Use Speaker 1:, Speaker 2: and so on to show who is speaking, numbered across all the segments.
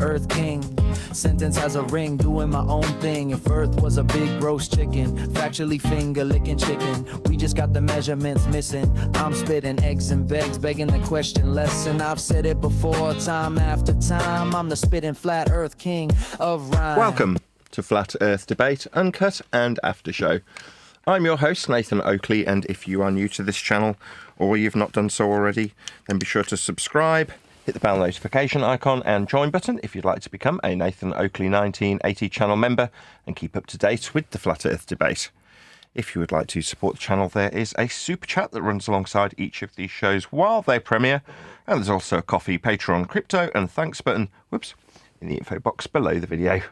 Speaker 1: Earth King. Sentence has a ring, doing my own thing. If Earth was a big roast chicken, factually finger licking chicken. We just got the measurements missing. I'm spitting eggs and begs, begging the question lesson. I've said it before, time after time. I'm the spitting flat Earth King of rhyme.
Speaker 2: Welcome to Flat Earth Debate, Uncut and After Show. I'm your host, Nathan Oakley, and if you are new to this channel, or you've not done so already, then be sure to subscribe, hit the bell notification icon and join button if you'd like to become a Nathan Oakley 1980 channel member and keep up to date with the Flat Earth Debate. If you would like to support the channel, there is a super chat that runs alongside each of these shows while they premiere, and there's also a coffee, Patreon, crypto and thanks button, in the info box below the video.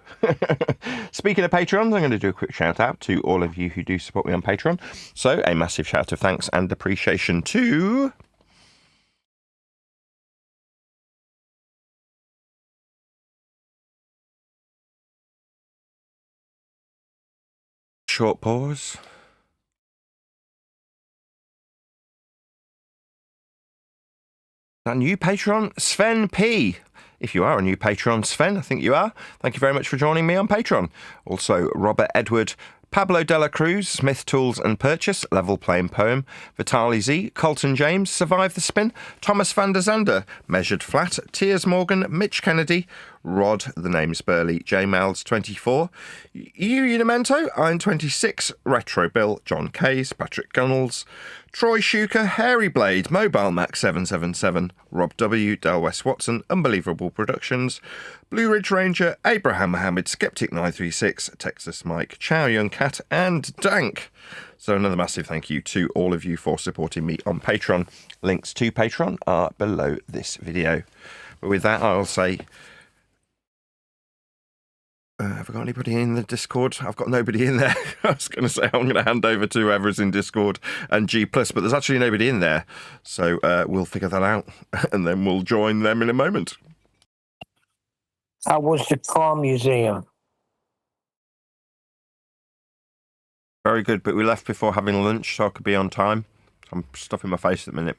Speaker 2: Speaking of Patreon, I'm going to do a quick shout out to all of you who do support me on Patreon. So a massive shout of thanks and appreciation to short pause. That new Patreon, Sven P. If you are a new Patreon, Sven, I think you are. Thank you very much for joining me on Patreon. Also, Robert Edward, Pablo Dela Cruz, Smith Tools and Purchase, Level Playing Poem, Vitali Z, Colton James, Survive the Spin, Thomas van der Zander, Measured Flat, Tiers Morgan, Mitch Kennedy, Rod, the name's Burley, J Miles 24, Unimento, Iron 26, Retro Bill, John Kays, Patrick Gunnels, Troy Shuker, Hairy Blade, Mobile Max 777, Rob W, Del West Watson, Unbelievable Productions, Blue Ridge Ranger, Abraham Mohammed, Skeptic 936, Texas Mike, Chow Young Cat, and Dank. So another massive thank you to all of you for supporting me on Patreon. Links to Patreon are below this video. But with that, I'll say, have I got anybody in the Discord? I've got nobody in there. I was going to say I'm going to hand over to whoever's in Discord and G+, but there's actually nobody in there. So we'll figure that out, and then we'll join them in a moment.
Speaker 3: How was the car museum?
Speaker 2: Very good, but we left before having lunch, so I could be on time. I'm stuffing my face at the minute.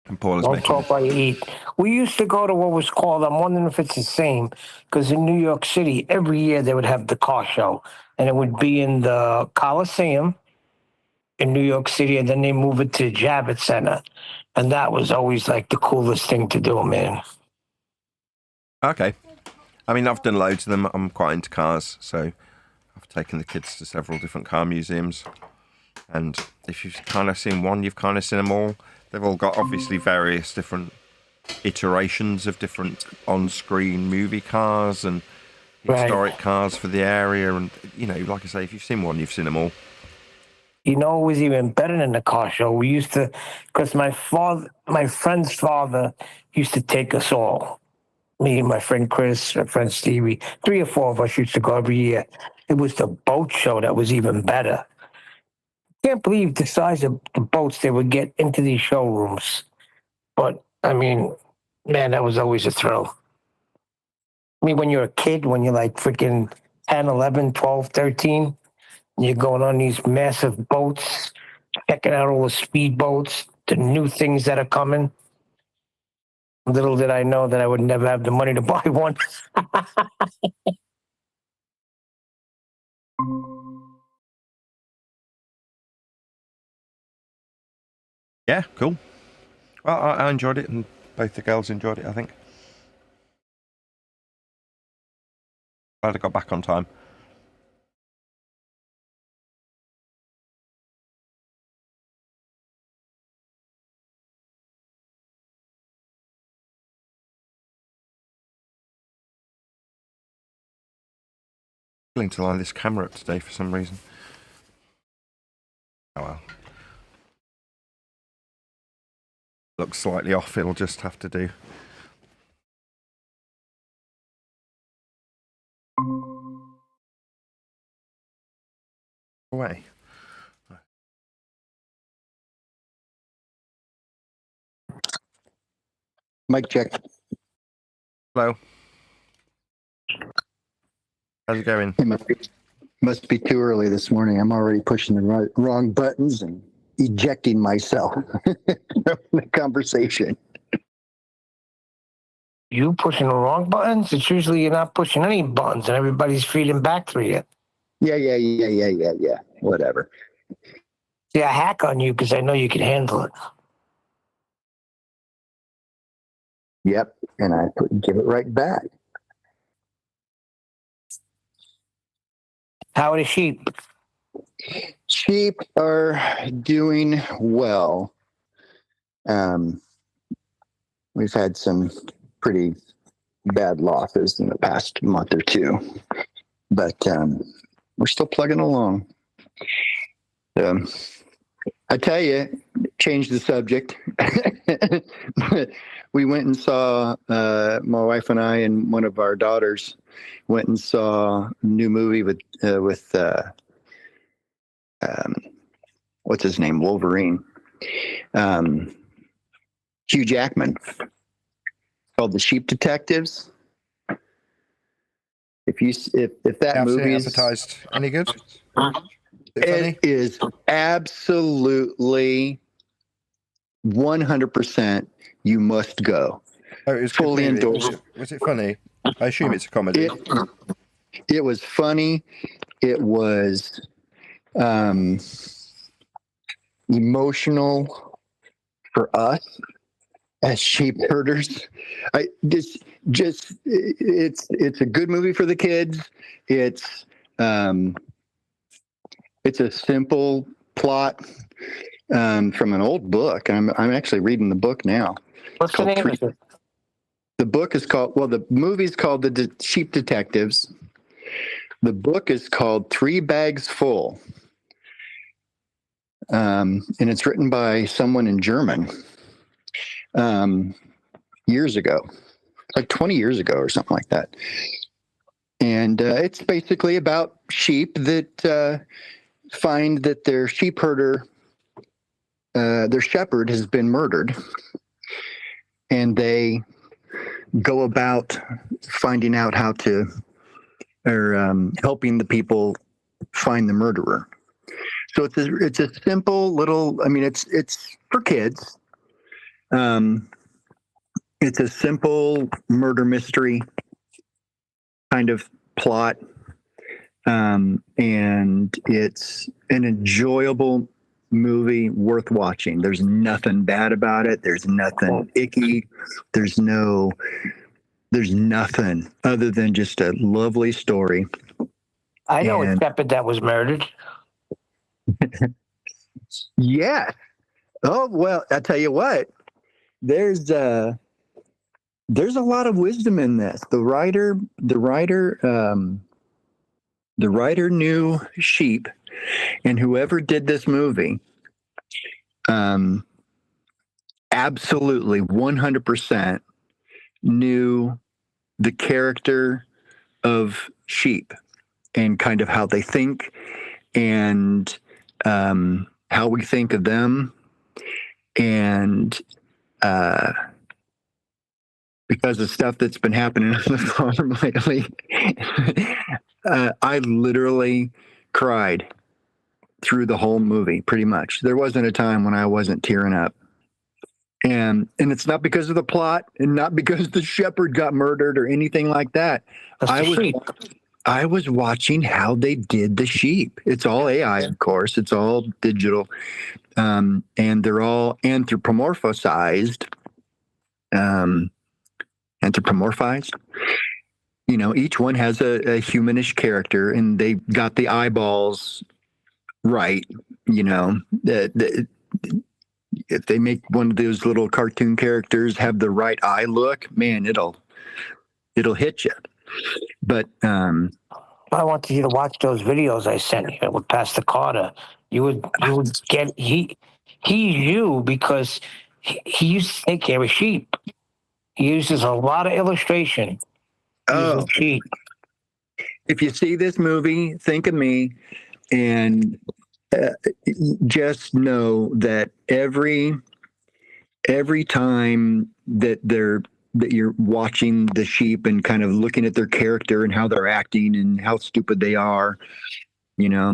Speaker 2: And Paul is
Speaker 3: Don't
Speaker 2: making...
Speaker 3: talk while you eat. We used to go to what was called, I'm wondering if it's the same, because in New York City, every year they would have the car show, and it would be in the Coliseum in New York City, and then they move it to Javits Center, and that was always like the coolest thing to do, man.
Speaker 2: Okay. I mean, I've done loads of them. I'm quite into cars, so I've taken the kids to several different car museums, and if you've kind of seen one, you've kind of seen them all. They've all got obviously various different iterations of different on-screen movie cars and historic cars for the area. And, you know, like I say, if you've seen one, you've seen them all.
Speaker 3: You know, it was even better than the car show. We used to, because my friend's father used to take us all. Me and my friend Chris, my friend Stevie, 3 or 4 of us used to go every year. It was the boat show that was even better. Can't believe the size of the boats they would get into these showrooms. But, I mean, man, that was always a thrill. I mean, when you're a kid, when you're like freaking 10, 11, 12, 13, you're going on these massive boats, checking out all the speed boats, the new things that are coming. Little did I know that I would never have the money to buy one.
Speaker 2: Yeah, cool. Well, I enjoyed it, and both the girls enjoyed it, I think. Glad I got back on time. I'm to line this camera up today for some reason. Oh well. Looks slightly off, it'll just have to do. Away.
Speaker 4: Mic check.
Speaker 2: Hello. How's it going?
Speaker 4: It must be too early this morning. I'm already pushing the wrong buttons and ejecting myself from the conversation.
Speaker 3: You pushing the wrong buttons? It's usually you're not pushing any buttons and everybody's feeding back through you.
Speaker 4: Yeah. Whatever.
Speaker 3: See, I hack on you because I know you can handle it.
Speaker 4: Yep. And I give it right back.
Speaker 3: How are the sheep?
Speaker 4: Sheep are doing well. We've had some pretty bad losses in the past month or two, but we're still plugging along. I tell you, change the subject. We went and saw, my wife and I and one of our daughters went and saw a new movie with what's his name? Wolverine. Hugh Jackman, called The Sheep Detectives. If that movie is
Speaker 2: advertised, any good?
Speaker 4: it is absolutely 100%. You must go.
Speaker 2: Oh, it was
Speaker 4: fully
Speaker 2: endorsed.
Speaker 4: endorsed.
Speaker 2: Was it funny? I assume it's a comedy.
Speaker 4: It was funny. It was emotional for us as sheep herders. It's a good movie for the kids. It's a simple plot from an old book. I'm actually reading the book now.
Speaker 3: What's the name of it?
Speaker 4: The book is called, well, the movie's called The Sheep Detectives. The book is called Three Bags Full. And it's written by someone in German years ago, like 20 years ago or something like that. And it's basically about sheep that find that their sheep herder, their shepherd has been murdered. And they go about finding out how to, or helping the people find the murderer. So it's a simple little. I mean, it's for kids. It's a simple murder mystery kind of plot, and it's an enjoyable movie worth watching. There's nothing bad about it. There's nothing icky. There's nothing other than just a lovely story.
Speaker 3: I know a shepherd that was murdered.
Speaker 4: Yeah. Oh, well, I tell you what, there's a lot of wisdom in this. The writer knew sheep, and whoever did this movie, absolutely 100% knew the character of sheep and kind of how they think and how we think of them. And because of stuff that's been happening on the farm lately, I literally cried through the whole movie, pretty much. There wasn't a time when I wasn't tearing up. And it's not because of the plot and not because the shepherd got murdered or anything like that. I was watching how they did the sheep. It's all AI, of course. It's all digital. And they're all anthropomorphized. You know, each one has a humanish character, and they got the eyeballs right. You know, if they make one of those little cartoon characters have the right eye look, man, it'll hit you. But
Speaker 3: I want you to watch those videos I sent you with Pastor Carter. You would get he's you because he used to take care of sheep. He uses a lot of illustration.
Speaker 4: oh,
Speaker 3: Sheep.
Speaker 4: if you see this movie, think of me, and just know that every time that you're watching the sheep and kind of looking at their character and how they're acting and how stupid they are, you know,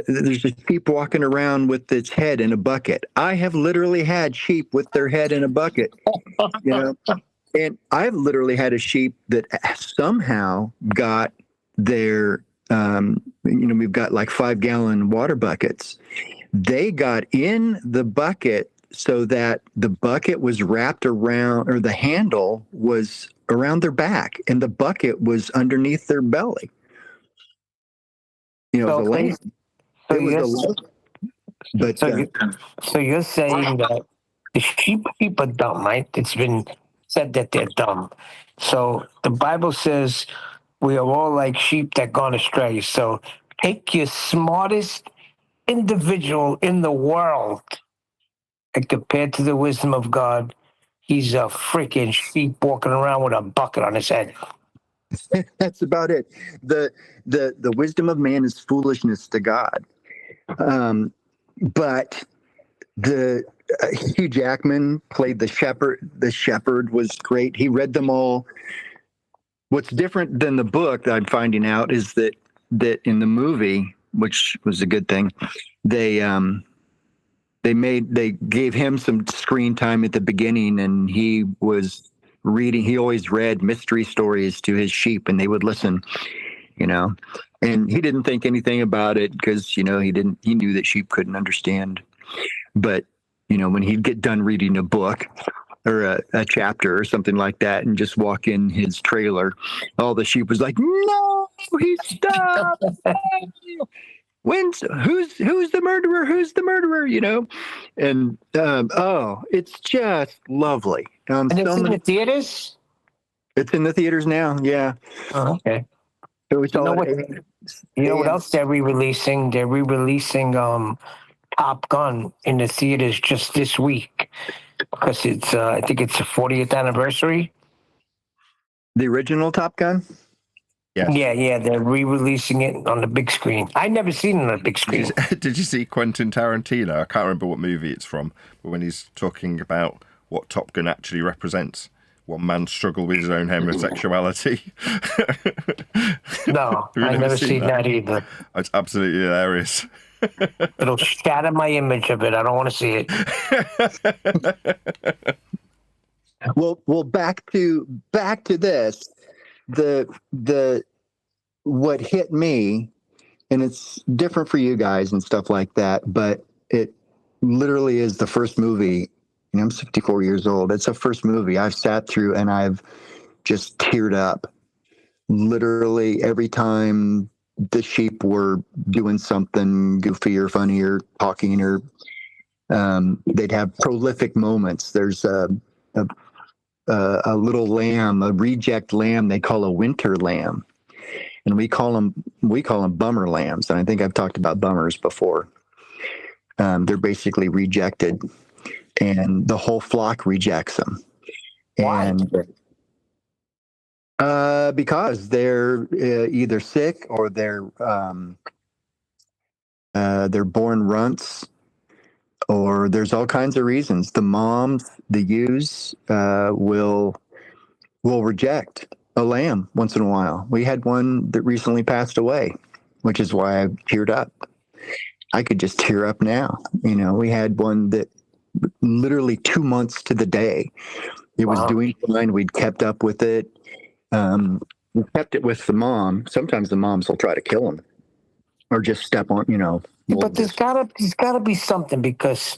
Speaker 4: there's a sheep walking around with its head in a bucket. I have literally had sheep with their head in a bucket, you know, and I've literally had a sheep that somehow got their, we've got like 5-gallon water buckets. They got in the bucket so that the bucket was wrapped around, or the handle was around their back, and the bucket was underneath their belly. You know, it was a lamb.
Speaker 3: So
Speaker 4: It was a
Speaker 3: yes,
Speaker 4: lamb. But
Speaker 3: so you're saying that the sheep are dumb, right? It's been said that they're dumb. So the Bible says we are all like sheep that gone astray. So take your smartest individual in the world, and compared to the wisdom of God, he's a freaking sheep walking around with a bucket on his head.
Speaker 4: that's about it. The wisdom of man is foolishness to God. But the Hugh Jackman played the shepherd. The shepherd was great. He read them all. What's different than the book that I'm finding out is that in the movie, which was a good thing, they gave him some screen time at the beginning, and he was reading. He always read mystery stories to his sheep, and they would listen. You know, and he didn't think anything about it because he knew that sheep couldn't understand. But when he'd get done reading a book or a chapter or something like that, and just walk in his trailer, all the sheep was like, "No, he stopped! Who's the murderer? Who's the murderer?" And it's just lovely.
Speaker 3: And it's in the theaters?
Speaker 4: It's in the theaters now. Yeah.
Speaker 3: Oh, okay.
Speaker 4: So we saw
Speaker 3: what else they're re-releasing? They're re-releasing Top Gun in the theaters just this week because it's I think it's the 40th anniversary.
Speaker 4: The original Top Gun?
Speaker 2: Yes.
Speaker 3: Yeah, they're re-releasing it on the big screen. I've never seen it on the big screen.
Speaker 2: Did you see Quentin Tarantino? I can't remember what movie it's from, but when he's talking about what Top Gun actually represents, one man's struggle with his own homosexuality.
Speaker 3: No, I've never seen that either.
Speaker 2: It's absolutely hilarious.
Speaker 3: It'll shatter my image of it. I don't want to see it.
Speaker 4: Well, back to this. The what hit me, and it's different for you guys and stuff like that, but it literally is the first movie. I'm 54 years old. It's the first movie I've sat through and I've just teared up. Literally every time the sheep were doing something goofy or funny or talking, or they'd have prolific moments. There's a little lamb, a reject lamb they call a winter lamb, and we call them bummer lambs. And I think I've talked about bummers before. They're basically rejected, and the whole flock rejects them.
Speaker 3: Why?
Speaker 4: And because they're either sick or they're born runts, or there's all kinds of reasons. The moms, the ewes, will reject a lamb once in a while. We had one that recently passed away, which is why I teared up. I could just tear up now. We had one that literally 2 months to the day, it was doing fine. We'd kept up with it. We kept it with the mom. Sometimes the moms will try to kill him or just step on,
Speaker 3: But there's gotta be something, because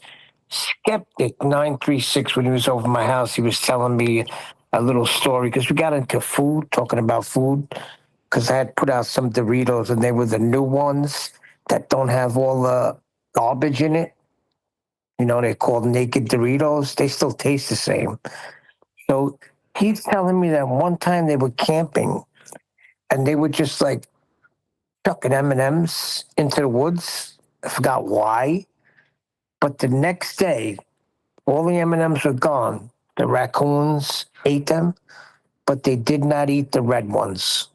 Speaker 3: Skeptic 936, when he was over my house, he was telling me a little story, because we got into food, talking about food, because I had put out some Doritos and they were the new ones that don't have all the garbage in it. They're called naked Doritos. They still taste the same. So he's telling me that one time they were camping and they were just like chucking M&Ms into the woods. I forgot why. But the next day, all the M&Ms were gone. The raccoons ate them, but they did not eat the red ones.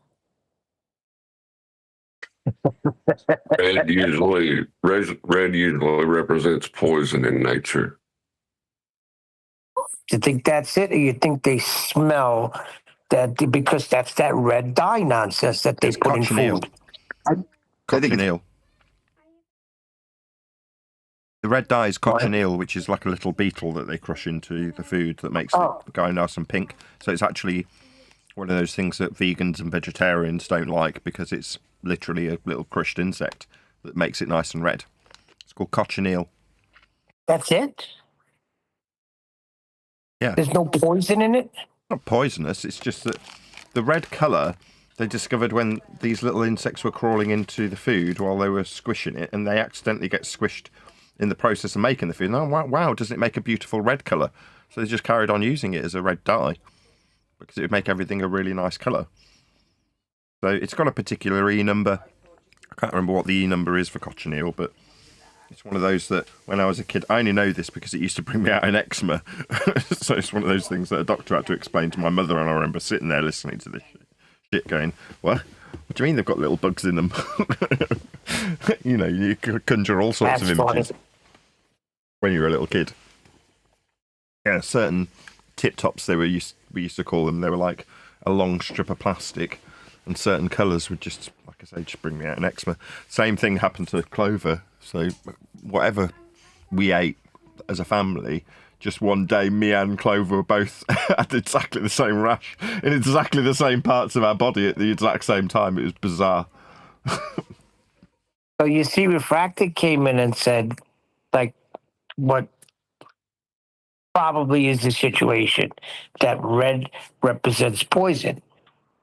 Speaker 5: Red usually represents poison in nature.
Speaker 3: Do you think that's it, or you think they smell that because that's that red dye nonsense that they put in
Speaker 2: cochineal.
Speaker 3: food?
Speaker 4: I think
Speaker 2: Cochineal. The red dye is cochineal, which is like a little beetle that they crush into the food that makes it go nice and pink. So it's actually one of those things that vegans and vegetarians don't like because it's literally a little crushed insect that makes it nice and red. It's called cochineal.
Speaker 3: That's it?
Speaker 2: Yeah.
Speaker 3: There's no poison in it?
Speaker 2: Not poisonous, it's just that the red colour they discovered when these little insects were crawling into the food while they were squishing it, and they accidentally get squished in the process of making the food. And oh, wow, doesn't it make a beautiful red colour? So they just carried on using it as a red dye because it would make everything a really nice colour. So it's got a particular E number. I can't remember what the E number is for cochineal, but it's one of those that when I was a kid, I only know this because it used to bring me out in eczema. So it's one of those things that a doctor had to explain to my mother, and I remember sitting there listening to this shit going, what do you mean they've got little bugs in them? You know, you conjure all sorts of images when you're a little kid. Yeah, certain tip tops we used to call them. They were like a long strip of plastic, and certain colours would just, like I say, just bring me out in eczema. Same thing happened to clover. So whatever we ate as a family, just one day me and Clover both had exactly the same rash in exactly the same parts of our body at the exact same time. It was bizarre.
Speaker 3: So you see, Refracted came in and said, like, what probably is the situation, that red represents poison.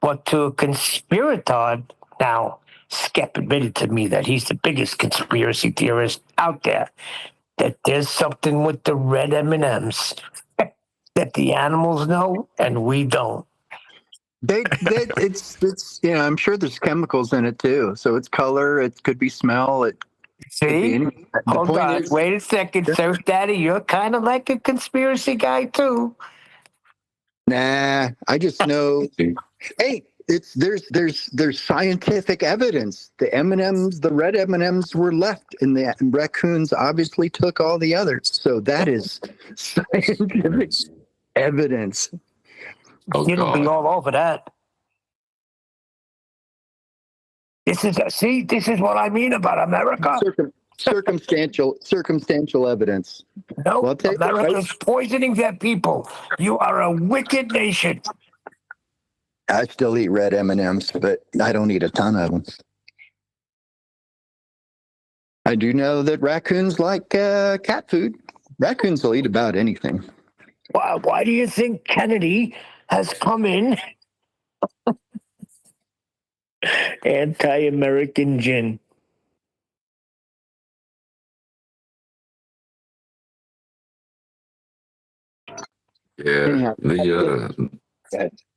Speaker 3: But to a conspirator, now, Skep admitted to me that he's the biggest conspiracy theorist out there, that there's something with the red M&Ms that the animals know and we don't.
Speaker 4: It's I'm sure there's chemicals in it too. So it's color, it could be smell, it could be
Speaker 3: See?
Speaker 4: anything.
Speaker 3: Hold on, wait a second, Surf Daddy, you're kind of like a conspiracy guy too.
Speaker 4: Nah, I just know. Hey, there's scientific evidence. The M&Ms, the red M&Ms were left, and the raccoons obviously took all the others. So that is scientific evidence.
Speaker 5: Oh,
Speaker 3: It'll be
Speaker 5: God.
Speaker 3: all over that. This is what I mean about America.
Speaker 4: Circumstantial evidence.
Speaker 3: No,
Speaker 4: Well, I'll tell you what,
Speaker 3: America's poisoning their people. You are a wicked nation.
Speaker 4: I still eat red M&Ms, but I don't eat a ton of them. I do know that raccoons like cat food. Raccoons will eat about anything.
Speaker 3: Why do you think Kennedy has come in? Anti-American gin.
Speaker 5: Yeah,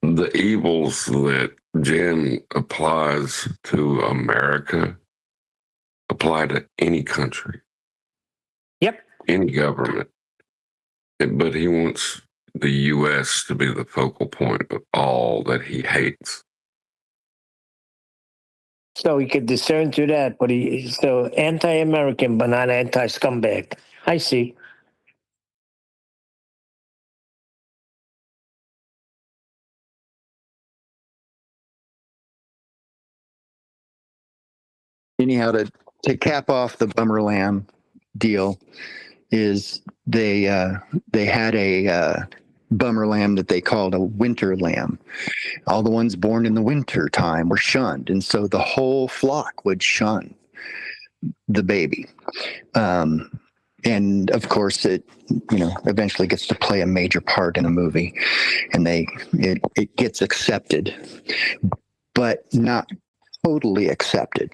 Speaker 5: the evils that Jen applies to America apply to any country.
Speaker 3: Yep.
Speaker 5: Any government. But he wants the U.S. to be the focal point of all that he hates.
Speaker 3: So he could discern through that, but he's so anti-American, but not anti-scumbag. I see.
Speaker 4: Anyhow, to cap off the bummer lamb deal, is they had a bummer lamb that they called a winter lamb. All the ones born in the winter time were shunned, and so the whole flock would shun the baby. And of course, it eventually gets to play a major part in a movie, and it gets accepted, but not totally accepted.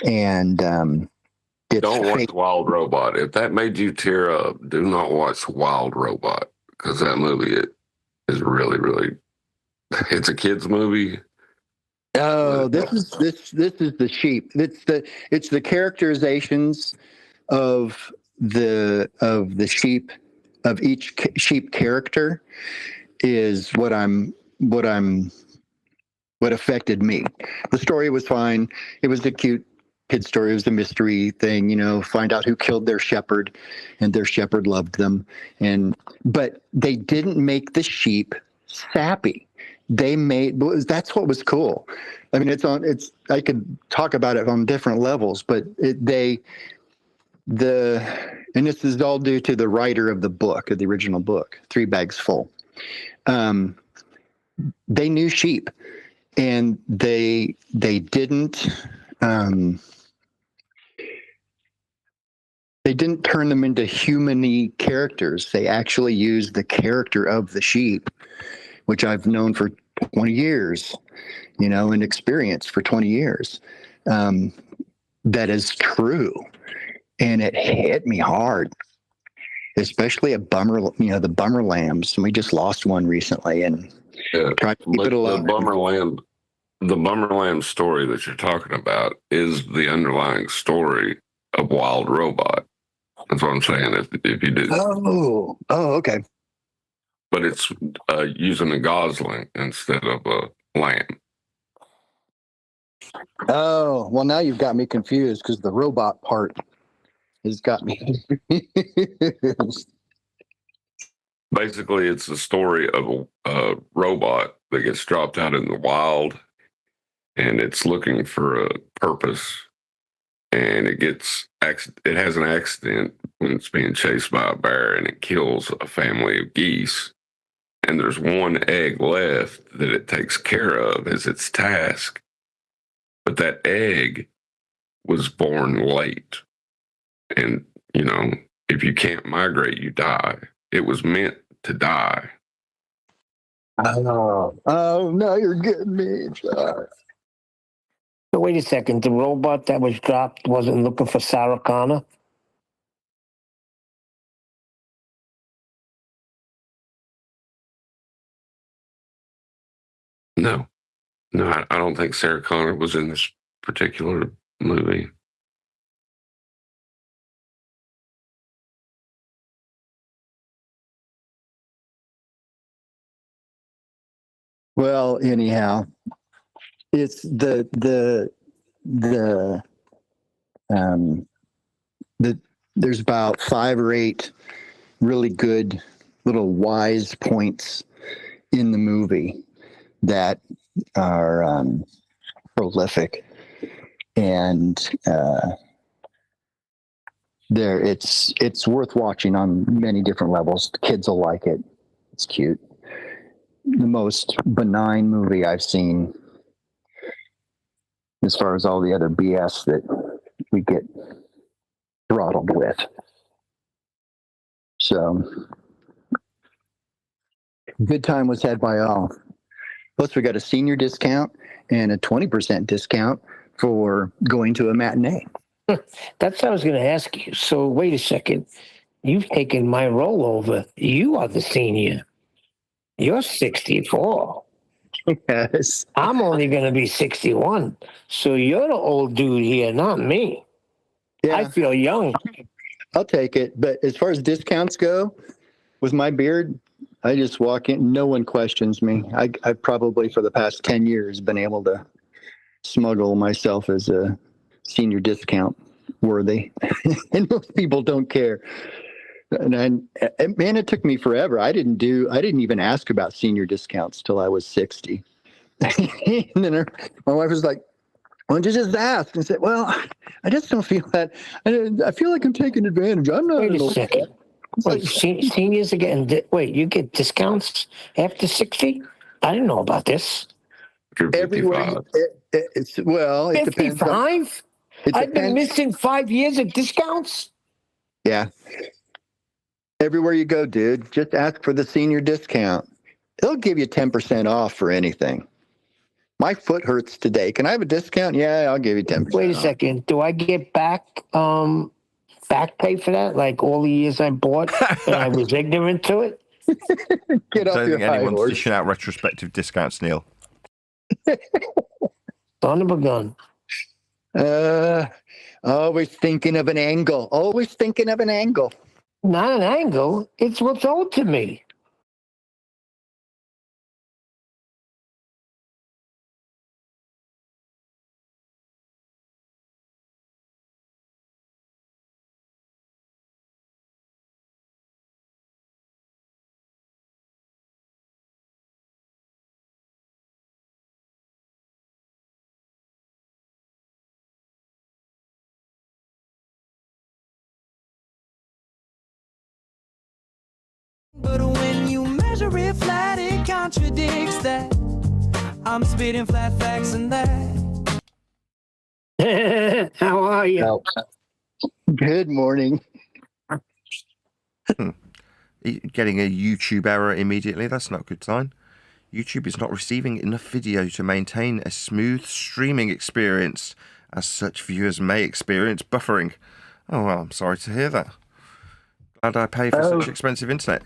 Speaker 4: And
Speaker 5: Don't watch Wild Robot. If that made you tear up, do not watch Wild Robot, because that movie is really, really. It's a kids movie.
Speaker 4: Oh, this is the sheep. It's the characterizations of the sheep, of each sheep character is what affected me. The story was fine. It was a cute kid story. It was a mystery thing, find out who killed their shepherd, and their shepherd loved them. But they didn't make the sheep sappy. That's what was cool. I mean, I could talk about it on different levels, but and this is all due to the writer of the book, of the original book, Three Bags Full. They knew sheep, and they didn't they didn't turn them into human-y characters. They actually used the character of the sheep, which I've known for 20 years, and experienced for 20 years. That is true. And it hit me hard, especially the bummer lambs. And we just lost one recently and tried to keep it alive.
Speaker 5: The bummer lamb story that you're talking about is the underlying story of Wild Robot. That's what I'm saying. If you do.
Speaker 4: Oh, okay.
Speaker 5: But it's using a gosling instead of a lamb.
Speaker 4: Oh, well, now you've got me confused because the robot part has got me confused.
Speaker 5: Basically, it's the story of a robot that gets dropped out in the wild, and it's looking for a purpose, and it has an accident when it's being chased by a bear, and it kills a family of geese. And there's one egg left that it takes care of as its task. But that egg was born late. And, if you can't migrate, you die. It was meant to die.
Speaker 4: Oh, no, you're getting me.
Speaker 3: So wait a second. The robot that was dropped wasn't looking for Sarah Connor?
Speaker 5: No, I don't think Sarah Connor was in this particular movie.
Speaker 4: Well, anyhow, it's there's about 5 or 8 really good little wise points in the movie that are prolific, and it's worth watching on many different levels. The kids will like it. It's cute. The most benign movie I've seen, as far as all the other BS that we get throttled with. So, good time was had by all. Plus, we got a senior discount and a 20% discount for going to a matinee.
Speaker 3: That's what I was going to ask you. So wait a second. You've taken my role over. You are the senior. You're 64.
Speaker 4: Yes.
Speaker 3: I'm only going to be 61. So you're the old dude here, not me.
Speaker 4: Yeah,
Speaker 3: I feel young.
Speaker 4: I'll take it. But as far as discounts go, with my beard, I just walk in. No one questions me. I've probably for the past 10 years been able to smuggle myself as a senior discount worthy. And most people don't care. And man, it took me forever. I didn't even ask about senior discounts till I was 60. And then my wife was like, "Why don't you just ask?" And said, "Well, I just don't feel that. I feel like I'm taking advantage. I'm not."
Speaker 3: Wait a second. Wait, seniors are getting, you get discounts after 60? I didn't know about this.
Speaker 4: Everywhere. It depends.
Speaker 3: 55? I've been missing 5 years of discounts?
Speaker 4: Yeah. Everywhere you go, dude, just ask for the senior discount. They'll give you 10% off for anything. My foot hurts today. Can I have a discount? Yeah, I'll give you 10%.
Speaker 3: Wait a second. Do I get back pay for that? Like all the years I bought and I was ignorant to it?
Speaker 4: Get off your high
Speaker 2: anyone's
Speaker 4: horse.
Speaker 2: dishing out retrospective discounts, Neil.
Speaker 3: Son of a gun.
Speaker 4: Always thinking of an angle. Always thinking of an angle.
Speaker 3: Not an angle. It's what's owed to me.
Speaker 1: But when you measure it flat, it contradicts that. I'm spitting flat facts and that.
Speaker 3: How are you?
Speaker 4: Well, good morning.
Speaker 2: Getting a YouTube error immediately, that's not a good sign. YouTube is not receiving enough video to maintain a smooth streaming experience. As such, viewers may experience buffering. Oh, well, I'm sorry to hear that. Glad I pay for such expensive internet.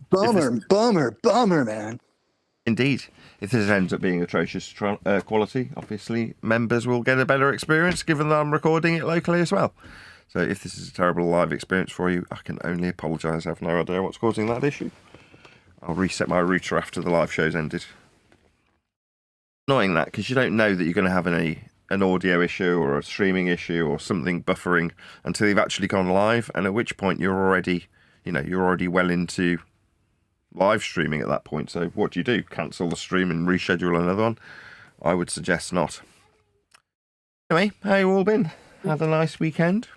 Speaker 4: Bummer, man.
Speaker 2: Indeed. If this ends up being atrocious quality, obviously members will get a better experience given that I'm recording it locally as well. So if this is a terrible live experience for you, I can only apologise. I have no idea what's causing that issue. I'll reset my router after the live show's ended. Annoying that, because you don't know that you're going to have an audio issue or a streaming issue or something buffering until you've actually gone live, and at which point you're already well into live streaming at that point. So what do? Cancel the stream and reschedule another one? I would suggest not. Anyway, how you all been? Had a nice weekend?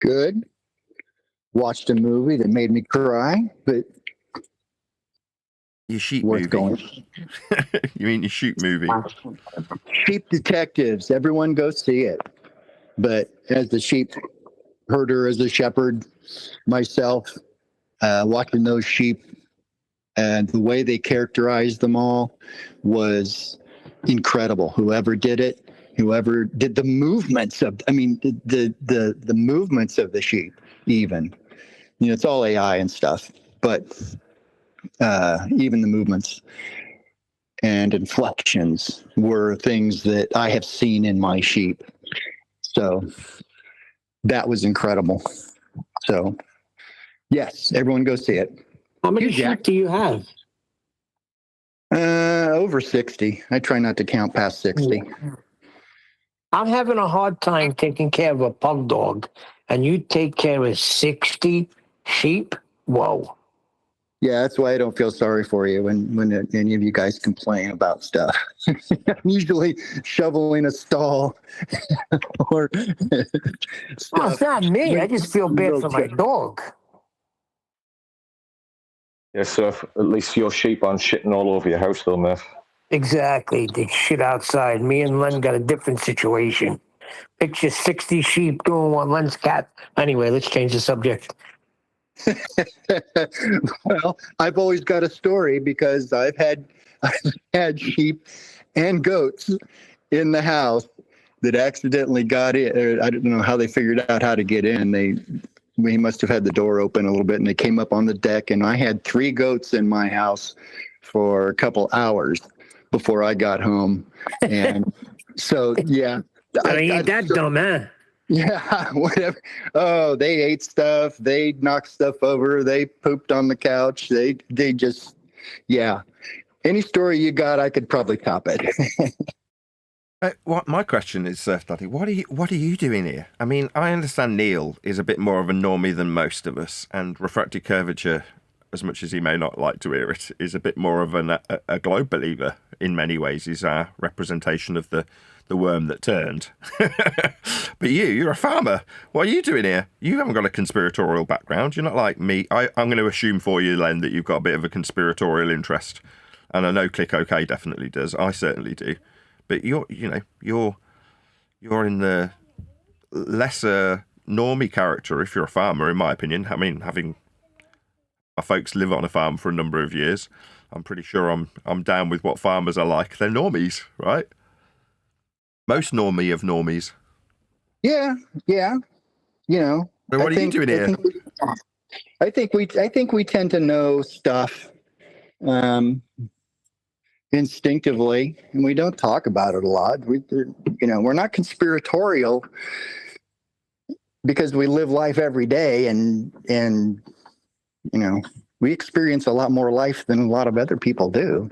Speaker 4: Good. Watched a movie that made me cry, but
Speaker 2: Your sheep
Speaker 4: worth
Speaker 2: movie?
Speaker 4: going.
Speaker 2: You mean your sheep movie?
Speaker 4: Sheep Detectives. Everyone go see it. But as the sheep herder, as a shepherd myself, watching those sheep and the way they characterized them all was incredible. Whoever did it, whoever did the movements of, the movements of the sheep, even, it's all AI and stuff, but even the movements and inflections were things that I have seen in my sheep. So that was incredible. So yes, everyone go see it.
Speaker 3: How many
Speaker 4: You, Jack.
Speaker 3: sheep do you have?
Speaker 4: Over 60. I try not to count past 60.
Speaker 3: I'm having a hard time taking care of a pug dog, and you take care of 60 sheep? Whoa.
Speaker 4: Yeah, that's why I don't feel sorry for you when any of you guys complain about stuff. I'm usually shoveling a stall or
Speaker 3: Well,
Speaker 4: stuff.
Speaker 3: it's not me. I just feel bad for my dog.
Speaker 6: Yeah, so if at least your sheep aren't shitting all over your house, though, mate.
Speaker 3: Exactly. They shit outside. Me and Len got a different situation. Picture 60 sheep doing what Len's cat. Anyway, let's change the subject.
Speaker 4: Well, I've always got a story because I've had sheep and goats in the house that accidentally got in. I don't know how they figured out how to get in. We must have had the door open a little bit, and they came up on the deck, and I had 3 goats in my house for a couple hours before I got home. And so, yeah.
Speaker 3: I ain't that dumb, huh?
Speaker 4: Yeah, whatever. Oh, they ate stuff. They knocked stuff over. They pooped on the couch. They just, yeah. Any story you got, I could probably top it.
Speaker 2: What my question is, Daddy, what are you doing here? I mean, I understand Neil is a bit more of a normie than most of us, and refractive curvature, as much as he may not like to hear it, is a bit more of a globe believer in many ways. He's our representation of the worm that turned. But you're a farmer. What are you doing here? You haven't got a conspiratorial background. You're not like me. I'm going to assume for you, Len, that you've got a bit of a conspiratorial interest. And I know Click OK definitely does. I certainly do. But you're in the lesser normie character if you're a farmer, in my opinion. I mean, having my folks live on a farm for a number of years, I'm pretty sure I'm down with what farmers are like. They're normies, right? Most normie of normies.
Speaker 4: Yeah.
Speaker 2: So what are you doing here?
Speaker 4: I think we tend to know stuff instinctively, and we don't talk about it a lot. We're not conspiratorial because we live life every day, and we experience a lot more life than a lot of other people do.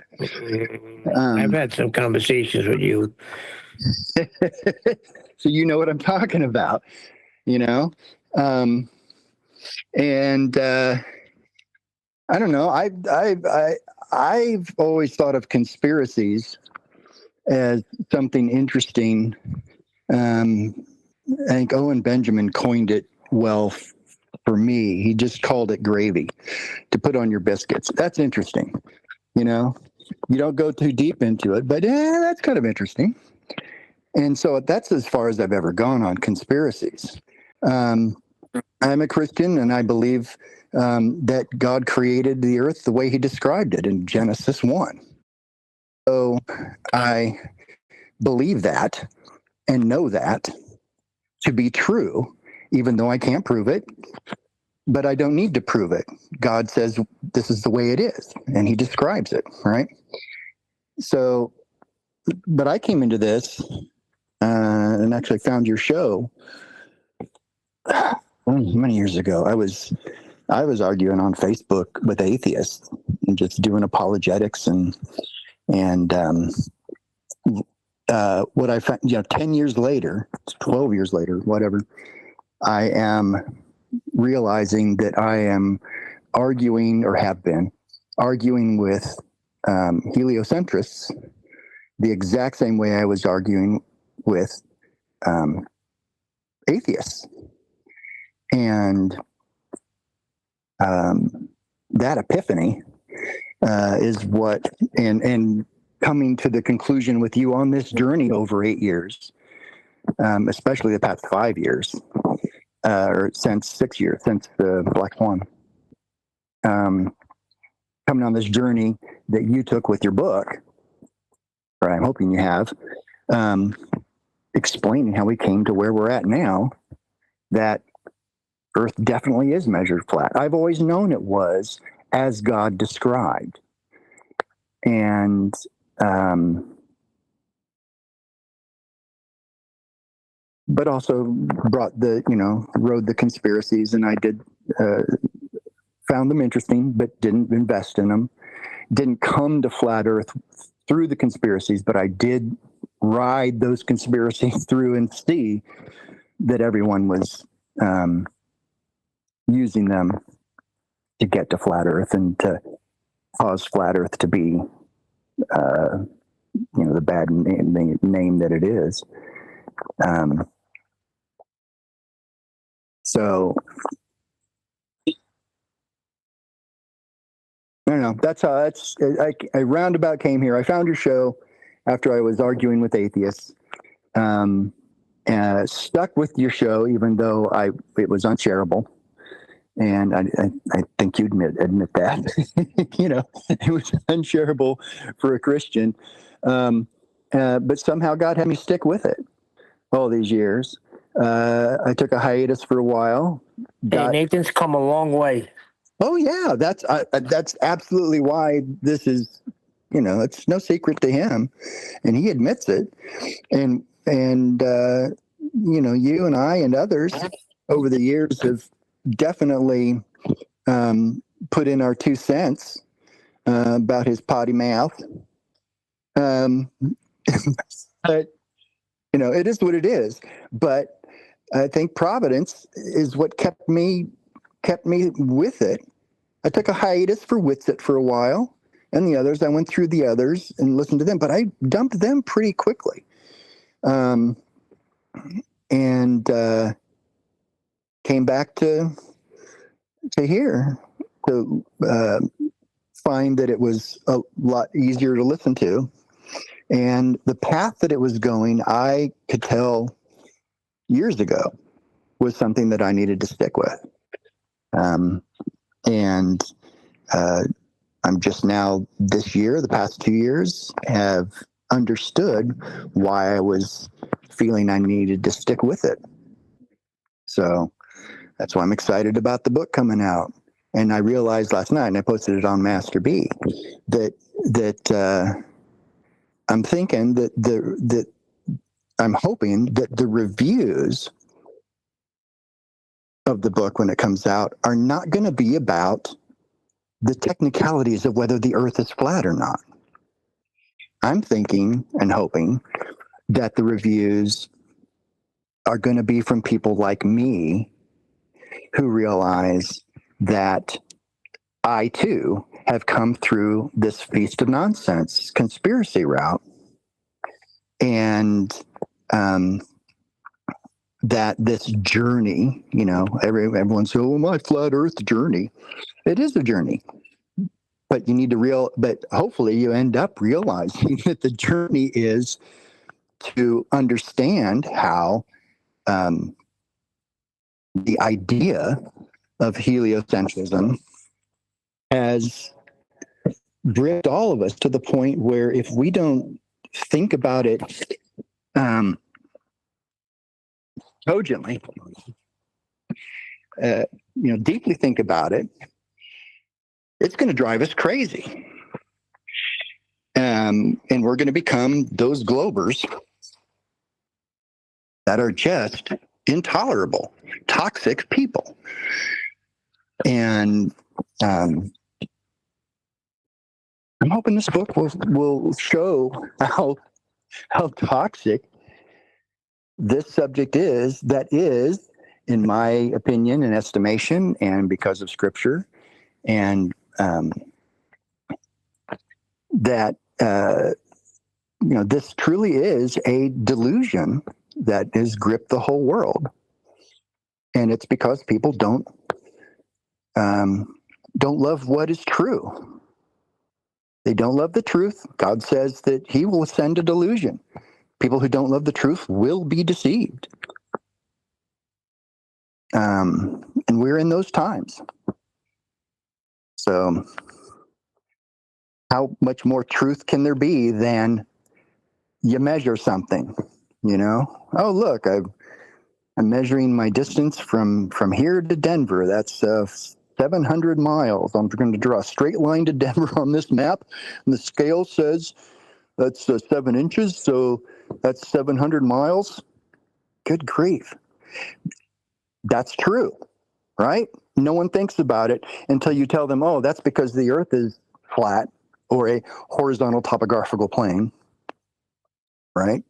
Speaker 3: I've had some conversations with you.
Speaker 4: So you know what I'm talking about, and I don't know. I've always thought of conspiracies as something interesting. I think Owen Benjamin coined it well for me. He just called it gravy to put on your biscuits. That's interesting. You know, you don't go too deep into it, but that's kind of interesting. And so that's as far as I've ever gone on conspiracies. I'm a Christian, and I believe that God created the earth the way he described it in Genesis 1. So I believe that and know that to be true, even though I can't prove it, but I don't need to prove it. God says this is the way it is, and he describes it, right? So, but I came into this and actually found your show many years ago. I was arguing on Facebook with atheists and just doing apologetics and what I found, 10 years later, 12 years later, whatever, I am realizing that I am arguing, or have been arguing, with heliocentrists the exact same way I was arguing with atheists. And that epiphany is what, and coming to the conclusion with you on this journey over 8 years, especially the past 5 years, or since 6 years, since the Black Swan, coming on this journey that you took with your book, or I'm hoping you have, explaining how we came to where we're at now, that Earth definitely is measured flat. I've always known it was as God described. And but also brought rode the conspiracies, and I did found them interesting, but didn't invest in them. Didn't come to flat Earth through the conspiracies, but I did ride those conspiracies through and see that everyone was using them to get to flat Earth and to cause flat Earth to be, the bad name that it is. So I don't know. That's how I roundabout came here. I found your show after I was arguing with atheists. Stuck with your show, even though it was unshareable. And I think you'd admit that, it was unshareable for a Christian. But somehow God had me stick with it all these years. I took a hiatus for a while.
Speaker 3: Hey, Nathan's come a long way.
Speaker 4: Oh yeah, that's absolutely why this is, it's no secret to him, and he admits it. And you and I and others over the years have definitely put in our 2 cents about his potty mouth. But it is what it is. But I think providence is what kept me with it. I took a hiatus for Witsit for a while, and the others, I went through the others and listened to them, but I dumped them pretty quickly. And came back to here to find that it was a lot easier to listen to. And the path that it was going, I could tell years ago, was something that I needed to stick with. And I'm just now this year, the past 2 years, have understood why I was feeling I needed to stick with it. So that's why I'm excited about the book coming out. And I realized last night, and I posted it on Master B, that I'm thinking that I'm hoping that the reviews of the book when it comes out are not going to be about the technicalities of whether the earth is flat or not. I'm thinking and hoping that the reviews are going to be from people like me who realize that I too have come through this feast of nonsense conspiracy route, and that this journey, everyone's saying, "Oh, my flat Earth journey." It is a journey, but but hopefully you end up realizing that the journey is to understand how the idea of heliocentrism has drift all of us to the point where if we don't think about it cogently, deeply think about it, it's going to drive us crazy. And we're going to become those globers that are just intolerable, toxic people. And I'm hoping this book will show how toxic this subject is. That is, in my opinion and estimation, and because of Scripture, and that this truly is a delusion that has gripped the whole world, and it's because people don't love what is true. They don't love the truth. God says that He will send a delusion. People who don't love the truth will be deceived. And we're in those times. So how much more truth can there be than you measure something, Oh, look, I'm measuring my distance from here to Denver. That's 700 miles. I'm going to draw a straight line to Denver on this map. And the scale says that's 7 inches. So that's 700 miles. Good grief. That's true, right? No one thinks about it until you tell them, oh, that's because the earth is flat or a horizontal topographical plane, right?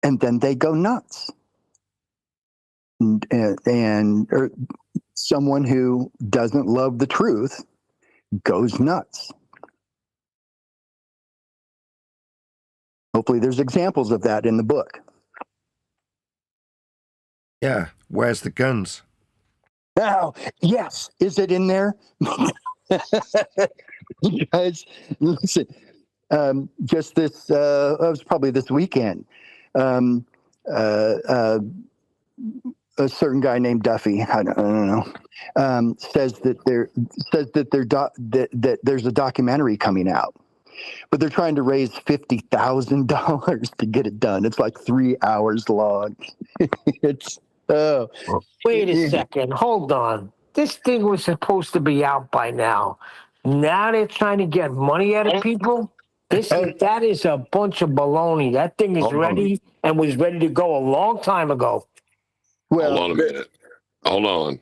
Speaker 4: And then they go nuts. And someone who doesn't love the truth goes nuts. Hopefully there's examples of that in the book.
Speaker 2: Yeah, where's the guns?
Speaker 4: Oh, yes. Is it in there? You guys, listen. Just this, it was probably this weekend. A certain guy named Duffy, I don't know, says that there's a documentary coming out, but they're trying to raise $50,000 to get it done. It's like 3 hours long. It's
Speaker 3: Wait a second. Hold on. This thing was supposed to be out by now. Now they're trying to get money out of people? That is a bunch of baloney. That thing is ready and was ready to go a long time ago.
Speaker 4: Well,
Speaker 5: Hold on a minute. Hold on.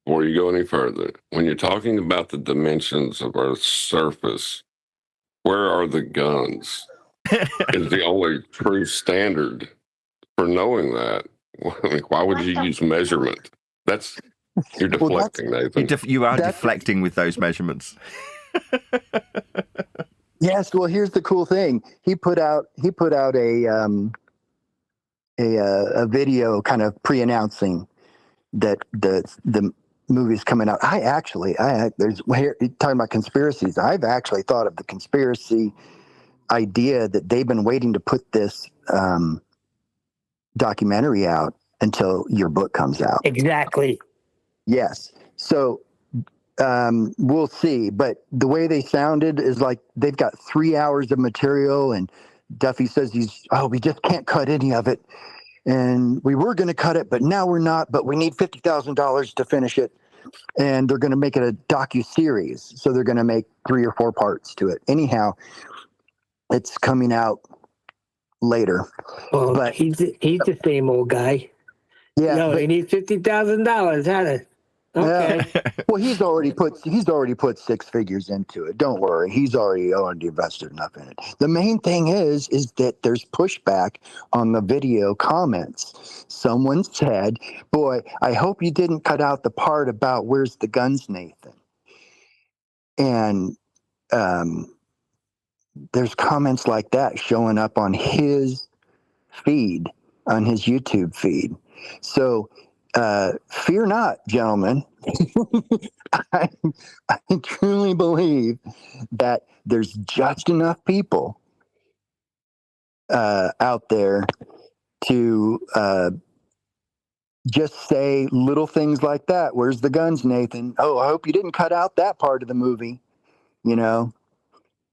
Speaker 5: Before you go any further, when you're talking about the dimensions of Earth's surface, where are the guns? Is the only true standard for knowing that. I mean, why would you use measurement? You're deflecting, Nathan.
Speaker 2: You are deflecting with those measurements.
Speaker 4: Yes. Well, here's the cool thing. He put out a video kind of pre-announcing that the movie's coming out. Talking about conspiracies. I've actually thought of the conspiracy idea that they've been waiting to put this documentary out until your book comes out.
Speaker 3: Exactly.
Speaker 4: Yes. So we'll see. But the way they sounded is like they've got 3 hours of material, and Duffy says we just can't cut any of it. And we were going to cut it, but now we're not. But we need $50,000 to finish it. And they're going to make it a docu-series. So they're going to make 3 or 4 parts to it. Anyhow, it's coming out later.
Speaker 3: Well,
Speaker 4: but
Speaker 3: he's the same old guy.
Speaker 4: Yeah.
Speaker 3: He needs $50,000, had it. Okay.
Speaker 4: Well, he's already put 6 figures into it. Don't worry. He's already invested enough in it. The main thing is that there's pushback on the video comments. Someone said, "Boy, I hope you didn't cut out the part about where's the guns, Nathan." And there's comments like that showing up on his feed on his YouTube feed. So fear not, gentlemen. I, I truly believe that there's just enough people out there to just say little things like that. Where's the guns, Nathan? Oh, I hope you didn't cut out that part of the movie. You know,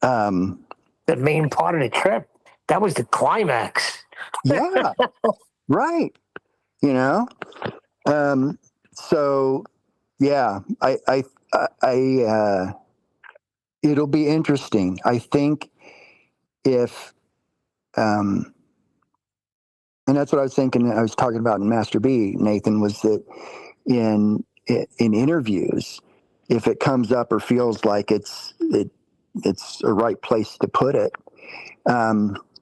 Speaker 3: The main part of the trip. That was the climax.
Speaker 4: yeah, right. You know, so yeah, it'll be interesting. I think if, and that's what I was thinking. I was talking about in Master B, Nathan, was that in interviews, if it comes up or feels like it's a right place to put it,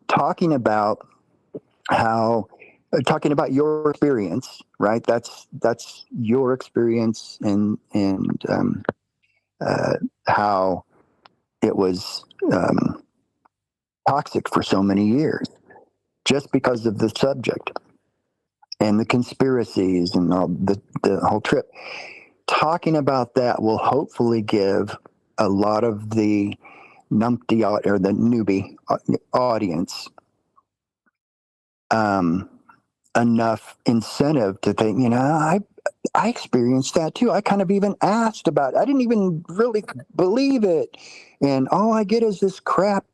Speaker 4: talking about talking about your experience, right? That's your experience, and how it was toxic for so many years, just because of the subject and the conspiracies and all the whole trip. Talking about that will hopefully give a lot of the numpty or the newbie audience enough incentive to think, I experienced that too. I kind of even asked about it. I didn't even really believe it, and all I get is this crap,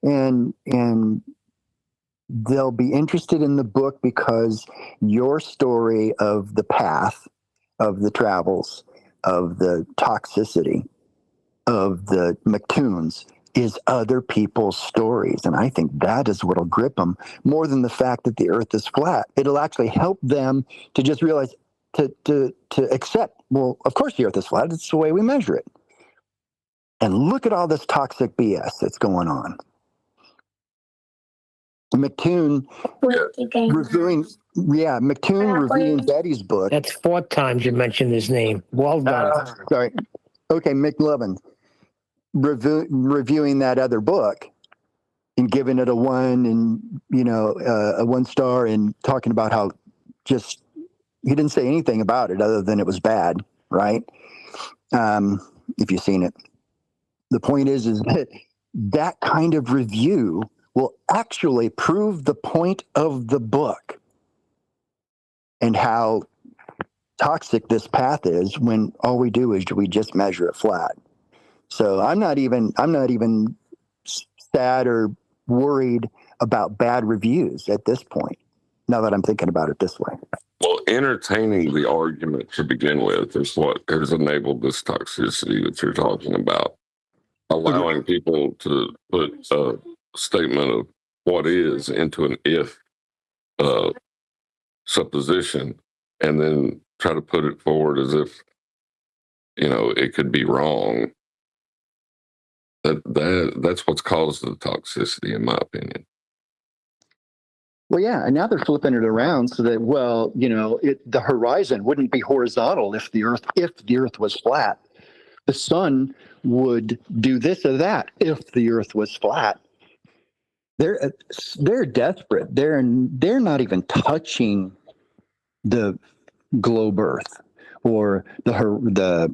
Speaker 4: and they'll be interested in the book because your story of the path, of the travels, of the toxicity, of the McToons is other people's stories. And I think that is what'll grip them more than the fact that the earth is flat. It'll actually help them to just realize, to accept, well, of course the earth is flat. It's the way we measure it. And look at all this toxic BS that's going on. McToon reviewing Betty's book.
Speaker 3: That's 4 times you mentioned his name. Well done.
Speaker 4: Sorry. Okay, McLovin. Reviewing that other book and giving it a 1 and a 1 star, and talking about how just he didn't say anything about it other than it was bad, right? If you've seen it, the point is that kind of review will actually prove the point of the book and how toxic this path is, when all we do is we just measure it flat. So I'm not even sad or worried about bad reviews at this point, now that I'm thinking about it this way.
Speaker 5: Well, entertaining the argument to begin with is what has enabled this toxicity that you're talking about. Allowing people to put a statement of what is into an if supposition, and then try to put it forward as if, it could be wrong. That's what's caused the toxicity, in my opinion.
Speaker 4: Well, yeah, and now they're flipping it around so that, the horizon wouldn't be horizontal if the earth was flat. The sun would do this or that if the earth was flat. They're desperate. They're not even touching the globe Earth or the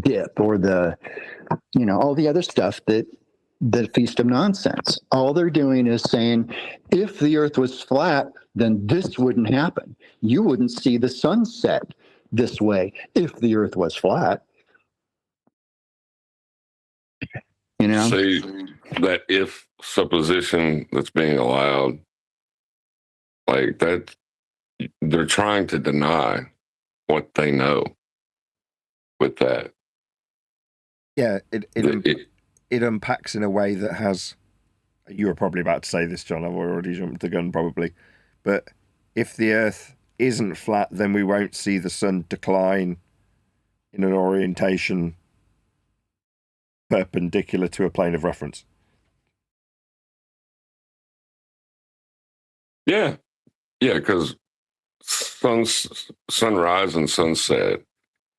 Speaker 4: dip or the all the other stuff that feast of nonsense. All they're doing is saying, if the earth was flat, then this wouldn't happen. You wouldn't see the sunset this way if the earth was flat.
Speaker 5: See, that if supposition that's being allowed, like that, they're trying to deny what they know with that.
Speaker 2: Yeah, it unpacks in a way that has. You were probably about to say this, John. I've already jumped the gun, probably. But if the Earth isn't flat, then we won't see the sun decline in an orientation perpendicular to a plane of reference.
Speaker 5: Yeah, because sunrise and sunset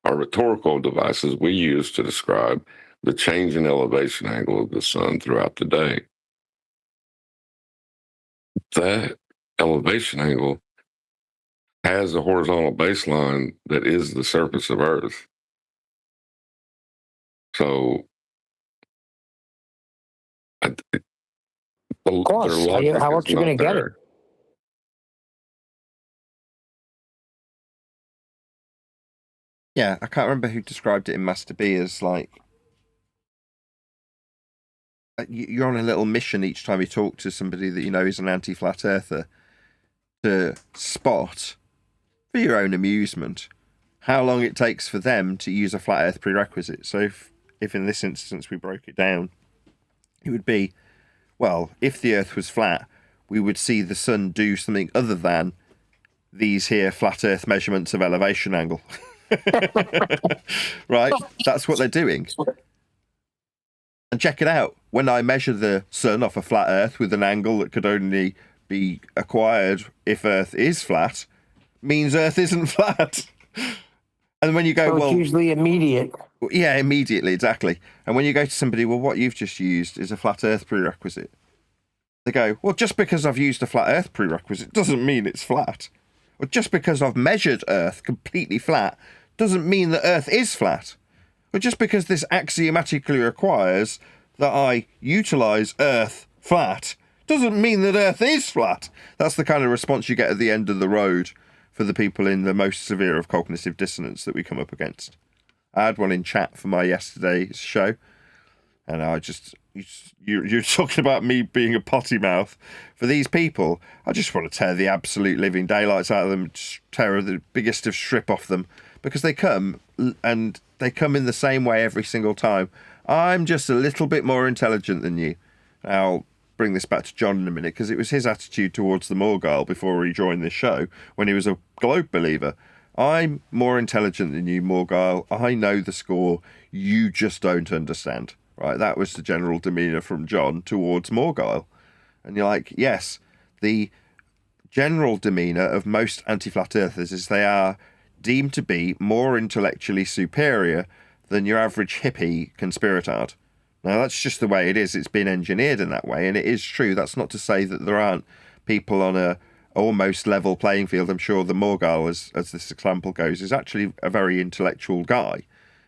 Speaker 5: are rhetorical devices we use to describe the change in elevation angle of the sun throughout the day. That elevation angle has a horizontal baseline that is the surface of Earth. So, of
Speaker 3: course.
Speaker 5: their logic
Speaker 3: How
Speaker 5: is
Speaker 3: else you gonna
Speaker 5: not
Speaker 3: get it?
Speaker 5: there.
Speaker 2: Yeah, I can't remember who described it in Master B as like you're on a little mission each time you talk to somebody that you know is an anti-flat earther to spot, for your own amusement, how long it takes for them to use a flat earth prerequisite. So if in this instance we broke it down, it would be, well, if the earth was flat, we would see the sun do something other than these here flat earth measurements of elevation angle. Right? That's what they're doing. And check it out. When I measure the sun off a flat earth with an angle that could only be acquired if earth is flat, means earth isn't flat. And when you go,
Speaker 3: So it's usually immediate.
Speaker 2: yeah, immediately, exactly. And when you go to somebody, well, what you've just used is a flat earth prerequisite. They go, well, just because I've used a flat earth prerequisite doesn't mean it's flat. Or just because I've measured earth completely flat doesn't mean that earth is flat. Or just because this axiomatically requires that I utilize earth flat doesn't mean that earth is flat. That's the kind of response you get at the end of the road for the people in the most severe of cognitive dissonance that we come up against. I had one in chat for my yesterday's show, and you're talking about me being a potty mouth. For these people, I just want to tear the absolute living daylights out of them, just tear the biggest of strip off them, because they come in the same way every single time. I'm just a little bit more intelligent than you. I'll bring this back to John in a minute, because it was his attitude towards the Morgul before he joined this show when he was a globe believer. I'm more intelligent than you, Morgul. I know the score. You just don't understand. Right? That was the general demeanour from John towards Morgul. And you're like, yes, the general demeanour of most anti-flat earthers is they are deemed to be more intellectually superior than your average hippie conspiratard. Now, that's just the way it is. It's been engineered in that way, and it is true. That's not to say that there aren't people on a almost level playing field. I'm sure the Morgul, as this example goes, is actually a very intellectual guy,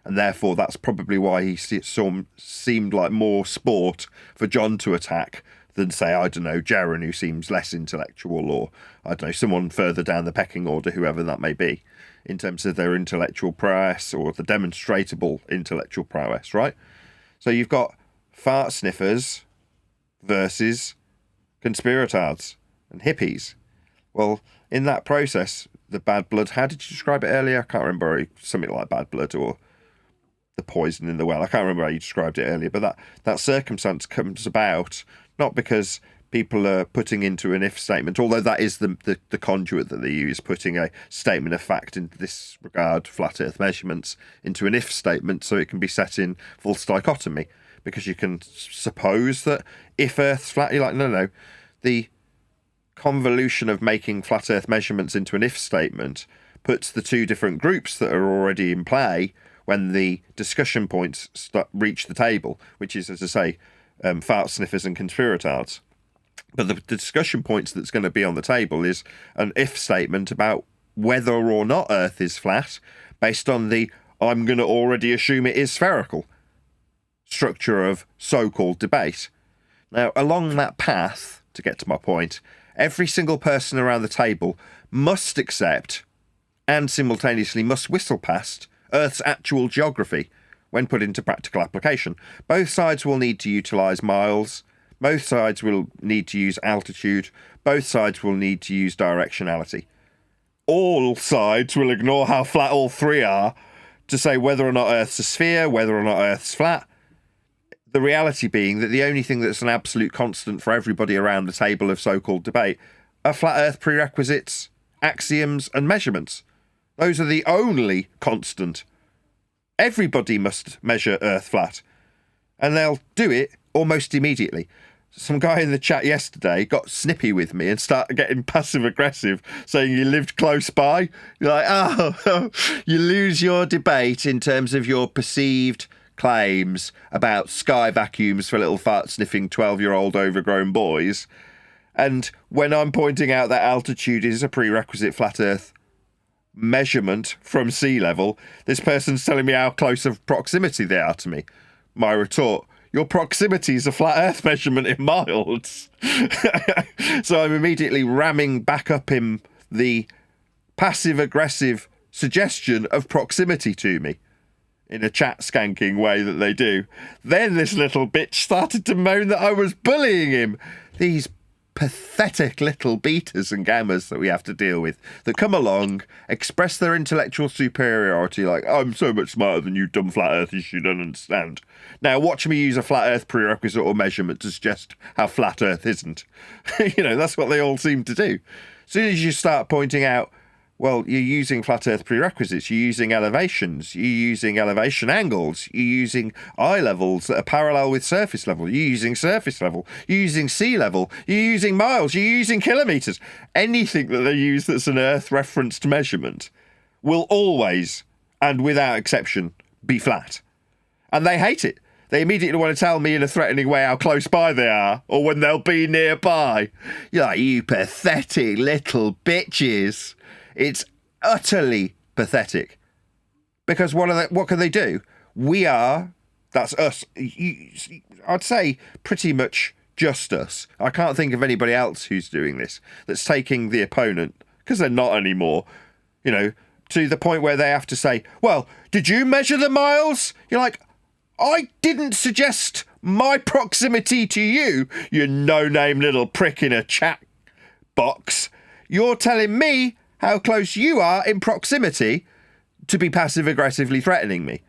Speaker 2: and therefore that's probably why he seemed like more sport for John to attack than, say, I don't know, Jaren, who seems less intellectual, or, I don't know, someone further down the pecking order, whoever that may be, in terms of their intellectual prowess or the demonstratable intellectual prowess, right? So you've got fart sniffers versus conspiratards and hippies. Well, in that process, the bad blood, how did you describe it earlier? I can't remember, something like bad blood or the poison in the well. I can't remember how you described it earlier, but that circumstance comes about not because people are putting into an if statement, although that is the conduit that they use, putting a statement of fact in this regard, flat earth measurements, into an if statement so it can be set in false dichotomy, because you can suppose that if earth's flat, you're like, no, the convolution of making flat earth measurements into an if statement puts the two different groups that are already in play when the discussion points reach the table, which is, as I say, fart sniffers and conspiratards. But the discussion points that's going to be on the table is an if statement about whether or not Earth is flat, based on the I'm going to already assume it is spherical structure of so-called debate. Now, along that path, to get to my point, every single person around the table must accept and simultaneously must whistle past Earth's actual geography when put into practical application. Both sides will need to utilise miles. Both sides will need to use altitude. Both sides will need to use directionality. All sides will ignore how flat all three are to say whether or not Earth's a sphere, whether or not Earth's flat. The reality being that the only thing that's an absolute constant for everybody around the table of so-called debate are flat Earth prerequisites, axioms, and measurements. Those are the only constant. Everybody must measure Earth flat, and they'll do it almost immediately. Some guy in the chat yesterday got snippy with me and started getting passive-aggressive, saying you lived close by. You're like, oh, you lose your debate in terms of your perceived claims about sky vacuums for little fart-sniffing 12-year-old overgrown boys, And when I'm pointing out that altitude is a prerequisite flat Earth measurement from sea level, this person's telling me how close of proximity they are to me. My retort, your proximity is a flat Earth measurement in miles. So I'm immediately ramming back up him the passive-aggressive suggestion of proximity to me in a chat skanking way that they do. Then this little bitch started to moan that I was bullying him. These pathetic little betas and gammas that we have to deal with that come along, express their intellectual superiority like, I'm so much smarter than you dumb flat earthers, you don't understand. Now watch me use a flat earth prerequisite or measurement to suggest how flat earth isn't. That's what they all seem to do. As soon as you start pointing out, well, you're using flat earth prerequisites, you're using elevations, you're using elevation angles, you're using eye levels that are parallel with surface level, you're using surface level, you're using sea level, you're using miles, you're using kilometres. Anything that they use that's an earth referenced measurement will always, and without exception, be flat. And they hate it. They immediately want to tell me in a threatening way how close by they are, or when they'll be nearby. You're like, you pathetic little bitches. It's utterly pathetic. Because what can they do? That's us. I'd say pretty much just us. I can't think of anybody else who's doing this, that's taking the opponent, because they're not anymore, to the point where they have to say, well, did you measure the miles? You're like, I didn't suggest my proximity to you, you no-name little prick in a chat box. You're telling me how close you are in proximity to be passive-aggressively threatening me.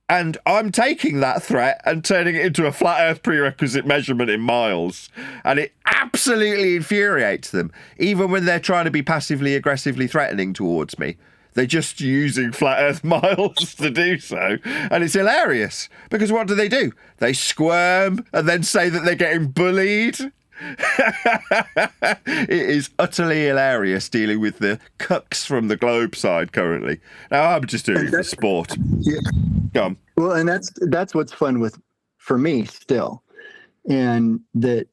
Speaker 2: And I'm taking that threat and turning it into a flat earth prerequisite measurement in miles. And it absolutely infuriates them, even when they're trying to be passively aggressively threatening towards me. They're just using flat earth miles to do so. And it's hilarious, because what do? They squirm and then say that they're getting bullied. It is utterly hilarious dealing with the cucks from the globe side currently. Now I'm just doing it for sport.
Speaker 4: Yeah.
Speaker 2: Go on.
Speaker 4: Well, and that's what's fun for me still, and that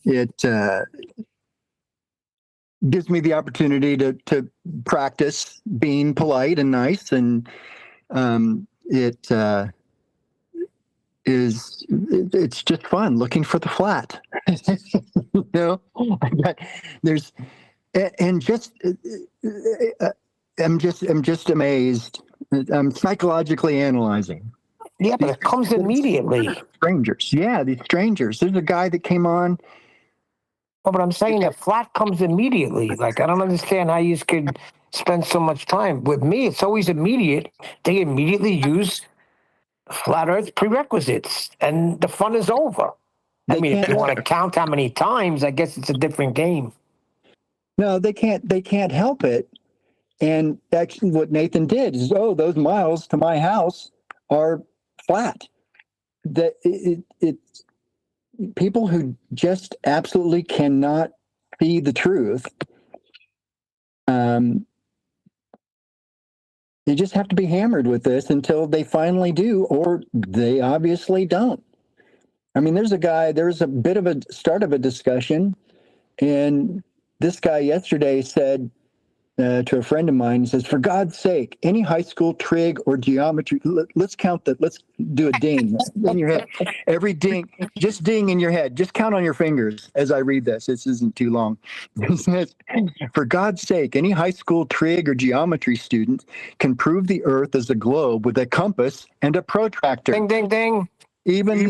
Speaker 4: it gives me the opportunity to practice being polite and nice, and it's just fun looking for the flat. There's and just I'm just amazed. I'm psychologically analyzing.
Speaker 3: Yeah, but it comes immediately.
Speaker 4: Strangers. Yeah, these strangers. There's a guy that came on.
Speaker 3: Oh, but I'm saying the flat comes immediately. Like, I don't understand how you could spend so much time. With me, it's always immediate. They immediately use flat earth prerequisites, and the fun is over. If you want to count how many times, I guess it's a different game.
Speaker 4: No, they can't help it. And actually what Nathan did is, those miles to my house are flat. That it's people who just absolutely cannot see the truth. You just have to be hammered with this until they finally do, or they obviously don't. I mean, there's a bit of a start of a discussion, and this guy yesterday said to a friend of mine, he says, for God's sake, any high school trig or geometry, let's count that. Let's do a ding in your head. Every ding, just ding in your head. Just count on your fingers as I read this. This isn't too long. He says, for God's sake, any high school trig or geometry student can prove the earth is a globe with a compass and a protractor.
Speaker 3: Ding, ding, ding.
Speaker 4: Even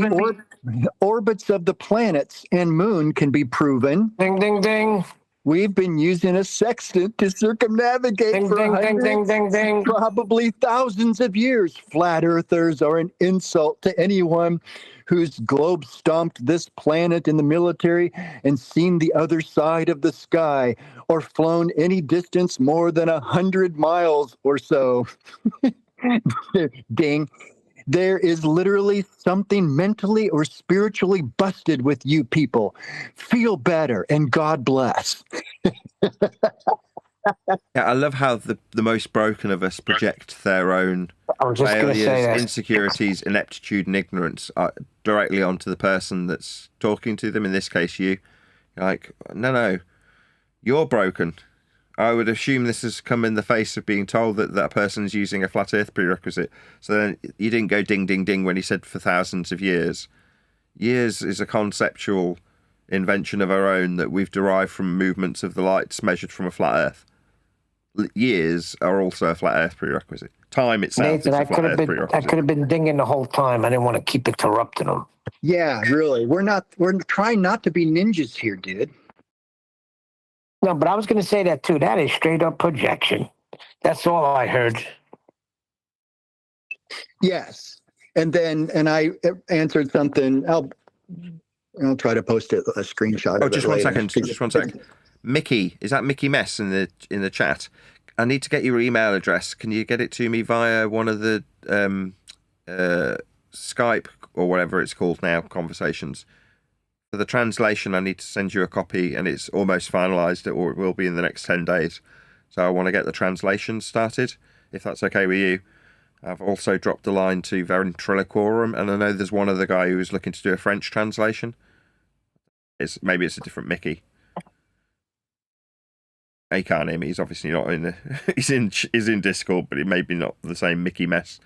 Speaker 4: the orbits of the planets and moon can be proven.
Speaker 3: Ding, ding, ding.
Speaker 4: We've been using a sextant to circumnavigate
Speaker 3: Ding,
Speaker 4: for
Speaker 3: ding, ding, ding, ding, ding.
Speaker 4: probably thousands of years. Flat earthers are an insult to anyone who's globe stomped this planet in the military and seen the other side of the sky, or flown any distance more than 100 miles or so. Ding. There is literally something mentally or spiritually busted with you people. Feel better, and God bless.
Speaker 2: Yeah, I love how the most broken of us project their own failures, insecurities, ineptitude, and ignorance directly onto the person that's talking to them, in this case you. Like, no, you're broken. I would assume this has come in the face of being told that that person's using a flat Earth prerequisite. So then you didn't go ding, ding, ding when he said for thousands of years. Years is a conceptual invention of our own that we've derived from movements of the lights measured from a flat Earth. Years are also a flat Earth prerequisite. Time itself
Speaker 3: Nathan,
Speaker 2: is a
Speaker 3: I
Speaker 2: flat
Speaker 3: could have
Speaker 2: Earth
Speaker 3: been
Speaker 2: prerequisite.
Speaker 3: dinging the whole time. I didn't want to keep interrupting him.
Speaker 4: Yeah, really. We're trying not to be ninjas here, dude.
Speaker 3: No, but I was going to say that too. That is straight up projection. That's all I heard.
Speaker 4: Yes. And I answered something. I'll try to post a screenshot of it
Speaker 2: Just 1
Speaker 4: later.
Speaker 2: second. Just 1 second. Mickey, is that Mickey Mess in the chat? I need to get your email address. Can you get it to me via one of the Skype or whatever it's called now, conversations? For the translation, I need to send you a copy, and it's almost finalised, or it will be in the next 10 days. So I want to get the translation started, if that's okay with you. I've also dropped a line to Ventriloquorum, and I know there's one other guy who's looking to do a French translation. Maybe it's a different Mickey. He can't hear me. He's obviously not in the. He's in Discord, but it may be not the same Mickey Mess.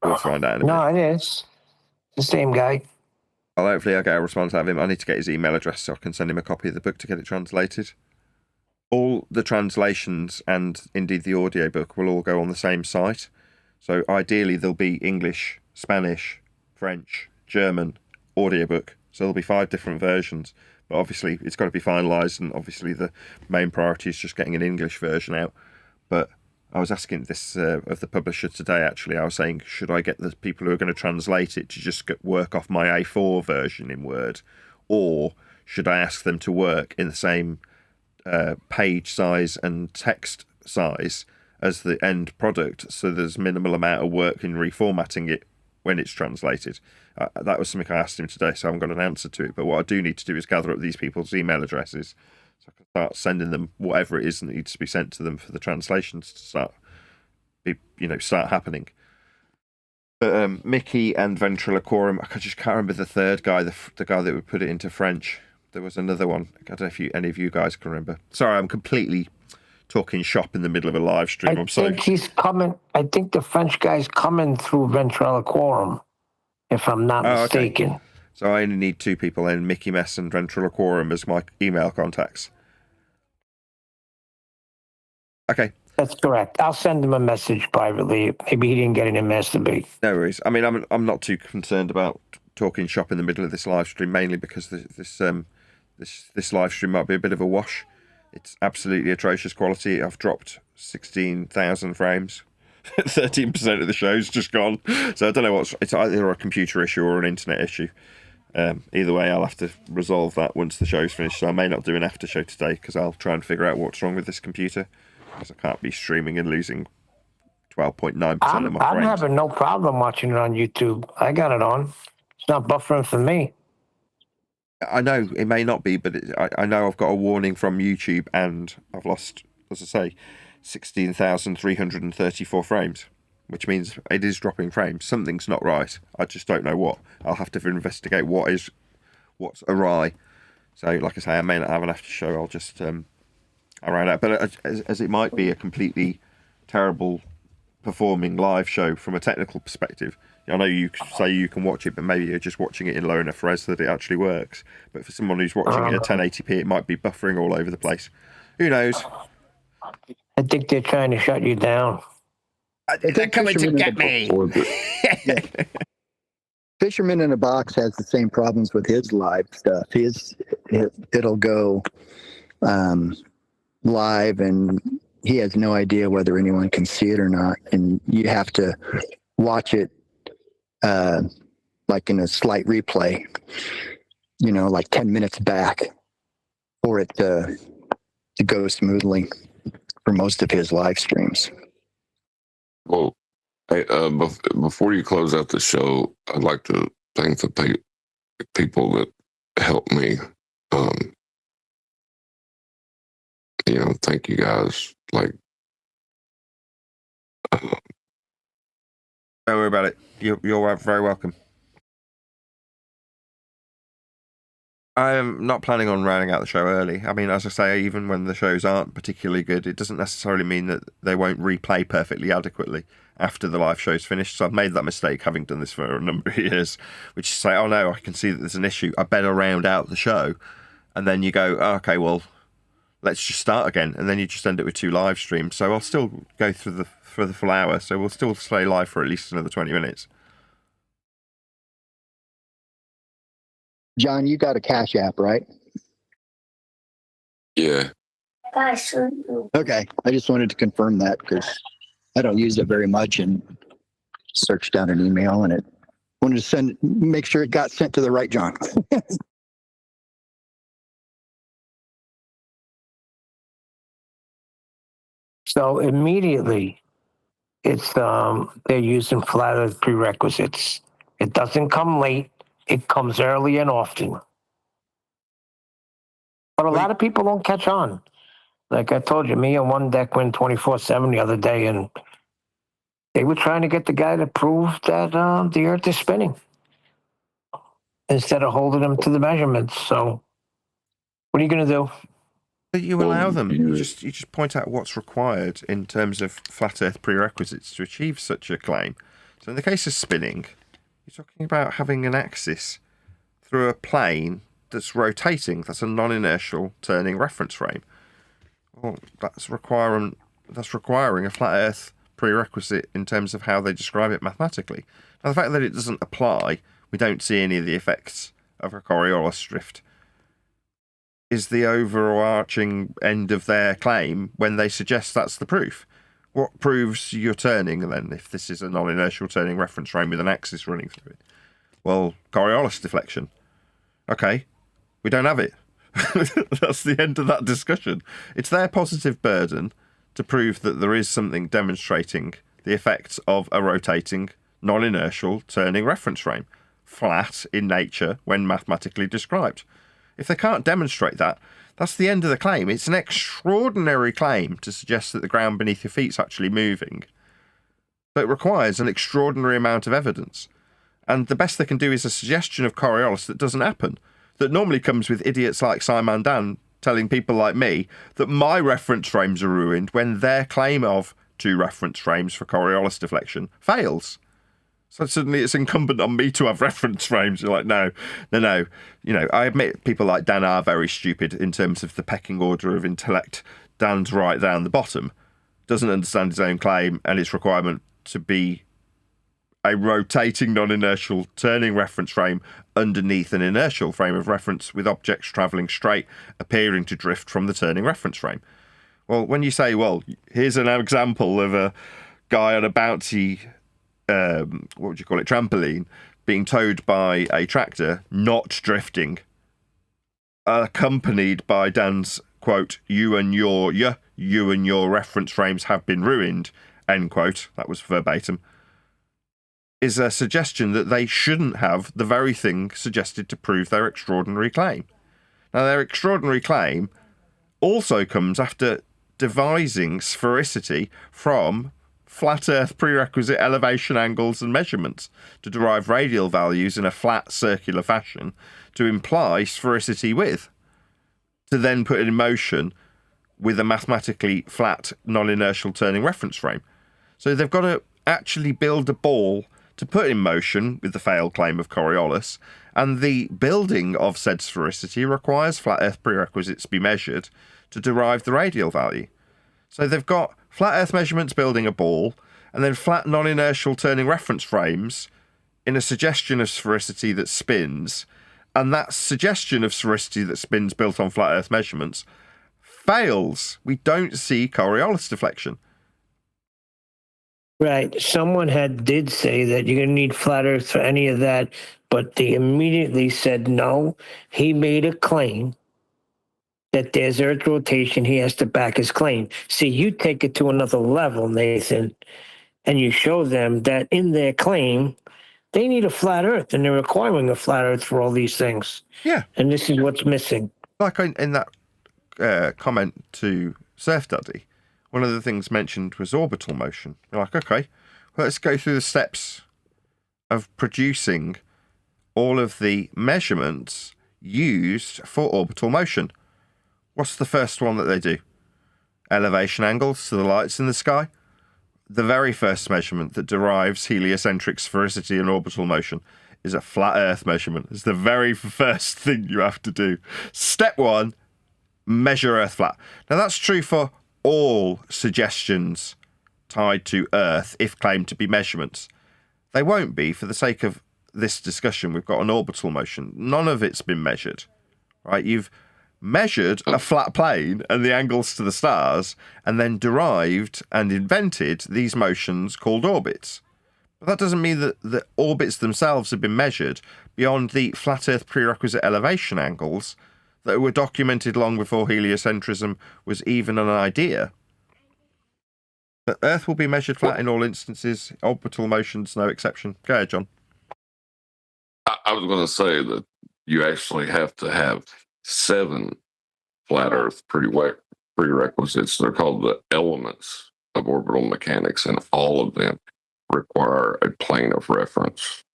Speaker 2: We'll find out in a bit.
Speaker 3: No, it is the same guy.
Speaker 2: Well, hopefully I'll get a response out of him. I need to get his email address so I can send him a copy of the book to get it translated. All the translations and indeed the audiobook will all go on the same site. So ideally there'll be English, Spanish, French, German, audiobook. So there'll be 5 different versions. But obviously it's got to be finalised, and obviously the main priority is just getting an English version out. But I was asking this of the publisher today, actually. I was saying, should I get the people who are going to translate it to just work off my A4 version in Word? Or should I ask them to work in the same page size and text size as the end product, so there's minimal amount of work in reformatting it when it's translated? That was something I asked him today, so I haven't got an answer to it. But what I do need to do is gather up these people's email addresses so I can start sending them whatever it is that needs to be sent to them for the translations to start happening. But Mickey and Ventriloquorum, I just can't remember the third guy, the guy that would put it into French. There was another one. I don't know if any of you guys can remember. Sorry, I'm completely talking shop in the middle of a live stream. I'm sorry.
Speaker 3: I think he's coming. I think the French guy's coming through Ventriloquorum, if I'm not mistaken.
Speaker 2: Okay. So I only need 2 people then, Mickey Mess and Ventriloquorum, as my email contacts. Okay.
Speaker 3: That's correct. I'll send him a message privately. Maybe he didn't get it in Masturbate.
Speaker 2: No worries. I mean, I'm not too concerned about talking shop in the middle of this live stream, mainly because this live stream might be a bit of a wash. It's absolutely atrocious quality. I've dropped 16,000 frames. 13% of the show's just gone. So I don't know it's either a computer issue or an internet issue. Either way, I'll have to resolve that once the show's finished. So I may not do an after show today because I'll try and figure out what's wrong with this computer, because I can't be streaming and losing 12.9% of my frames.
Speaker 3: I'm having no problem watching it on YouTube. I got it on. It's not buffering for me.
Speaker 2: I know it may not be, but I know I've got a warning from YouTube, and I've lost, as I say, 16,334 frames, which means it is dropping frames. Something's not right. I just don't know what. I'll have to investigate what's awry. So, like I say, I may not have an after show. I'll just around that. But as it might be a completely terrible performing live show from a technical perspective. I know you say you can watch it, but maybe you're just watching it in low enough res that it actually works. But for someone who's watching it at 1080p, it might be buffering all over the place. Who knows?
Speaker 3: I think they're trying to shut you down.
Speaker 2: They're coming to get me.
Speaker 4: Yeah. Fisherman in a Box has the same problems with his live stuff. It'll go live, and he has no idea whether anyone can see it or not, and you have to watch it like in a slight replay, like 10 minutes back for it to go smoothly for most of his live streams.
Speaker 5: Well, hey, before you close out the show, I'd like to thank the people that helped me. Thank you guys.
Speaker 2: Don't worry about it. You're very welcome. I'm not planning on rounding out the show early. I mean, as I say, even when the shows aren't particularly good, it doesn't necessarily mean that they won't replay perfectly adequately after the live show's finished. So I've made that mistake having done this for a number of years, which is say, oh no, I can see that there's an issue. I better round out the show. And then you go, oh, okay, well, let's just start again. And then you just end up with 2 live streams. So I'll still go through for the full hour. So we'll still stay live for at least another 20 minutes.
Speaker 4: John, you got a Cash App, right?
Speaker 5: Yeah.
Speaker 4: Okay. I just wanted to confirm that because I don't use it very much and searched down an email and it wanted to make sure it got sent to the right John.
Speaker 3: So immediately, it's they're using flat Earth prerequisites. It doesn't come late. It comes early and often. But a lot of people don't catch on. Like I told you, me and One Deck went 24/7 the other day, and they were trying to get the guy to prove that the Earth is spinning instead of holding him to the measurements. So, what are you going to do?
Speaker 2: But you allow them. You just point out what's required in terms of flat Earth prerequisites to achieve such a claim. So in the case of spinning, you're talking about having an axis through a plane that's rotating. That's a non-inertial turning reference frame. Well, that's requiring a flat Earth prerequisite in terms of how they describe it mathematically. Now, the fact that it doesn't apply, we don't see any of the effects of a Coriolis drift, is the overarching end of their claim when they suggest that's the proof. What proves you're turning then, if this is a non-inertial turning reference frame with an axis running through it? Well, Coriolis deflection. Okay, we don't have it. That's the end of that discussion. It's their positive burden to prove that there is something demonstrating the effects of a rotating, non-inertial turning reference frame, flat in nature when mathematically described. If they can't demonstrate that, that's the end of the claim. It's an extraordinary claim to suggest that the ground beneath your feet is actually moving. But it requires an extraordinary amount of evidence. And the best they can do is a suggestion of Coriolis that doesn't happen, that normally comes with idiots like Simon Dan telling people like me that my reference frames are ruined when their claim of 2 reference frames for Coriolis deflection fails. So suddenly it's incumbent on me to have reference frames. You're like, no. You know, I admit people like Dan are very stupid in terms of the pecking order of intellect. Dan's right down the bottom. Doesn't understand his own claim and its requirement to be a rotating non-inertial turning reference frame underneath an inertial frame of reference with objects travelling straight appearing to drift from the turning reference frame. Well, when you say, well, here's an example of a guy on a bouncy trampoline being towed by a tractor, not drifting, accompanied by Dan's quote, you and your reference frames have been ruined, end quote, that was verbatim, is a suggestion that they shouldn't have the very thing suggested to prove their extraordinary claim. Now, their extraordinary claim also comes after devising sphericity from flat Earth prerequisite elevation angles and measurements to derive radial values in a flat circular fashion to imply sphericity with, to then put it in motion with a mathematically flat non-inertial turning reference frame. So they've got to actually build a ball to put in motion with the failed claim of Coriolis, and the building of said sphericity requires flat Earth prerequisites be measured to derive the radial value. So they've got flat Earth measurements building a ball, and then flat non-inertial turning reference frames in a suggestion of sphericity that spins, and that suggestion of sphericity that spins built on flat Earth measurements fails. We don't see Coriolis deflection.
Speaker 3: Right. Someone did say that you're going to need flat Earth for any of that, but they immediately said no. He made a claim that there's Earth rotation. He has to back his claim. See, you take it to another level, Nathan, and you show them that in their claim, they need a flat Earth, and they're requiring a flat Earth for all these things.
Speaker 2: Yeah.
Speaker 3: And this is what's missing.
Speaker 2: Like in that comment to Surf Daddy, one of the things mentioned was orbital motion. You're like, okay, well, let's go through the steps of producing all of the measurements used for orbital motion. What's the first one that they do? Elevation angles to the lights in the sky. The very first measurement that derives heliocentric sphericity and orbital motion is a flat Earth measurement. It's the very first thing you have to do. Step one, measure Earth flat. Now that's true for all suggestions tied to Earth if claimed to be measurements. They won't be for the sake of this discussion. We've got an orbital motion. None of it's been measured, right? You've measured a flat plane and the angles to the stars and then derived and invented these motions called orbits. But that doesn't mean that the orbits themselves have been measured beyond the flat Earth prerequisite elevation angles that were documented long before heliocentrism was even an idea. But Earth will be measured flat in all instances, orbital motions no exception. Go ahead, John.
Speaker 5: I was going to say that you actually have to have 7 flat Earth prerequisites. They're called the elements of orbital mechanics, and all of them require a plane of reference.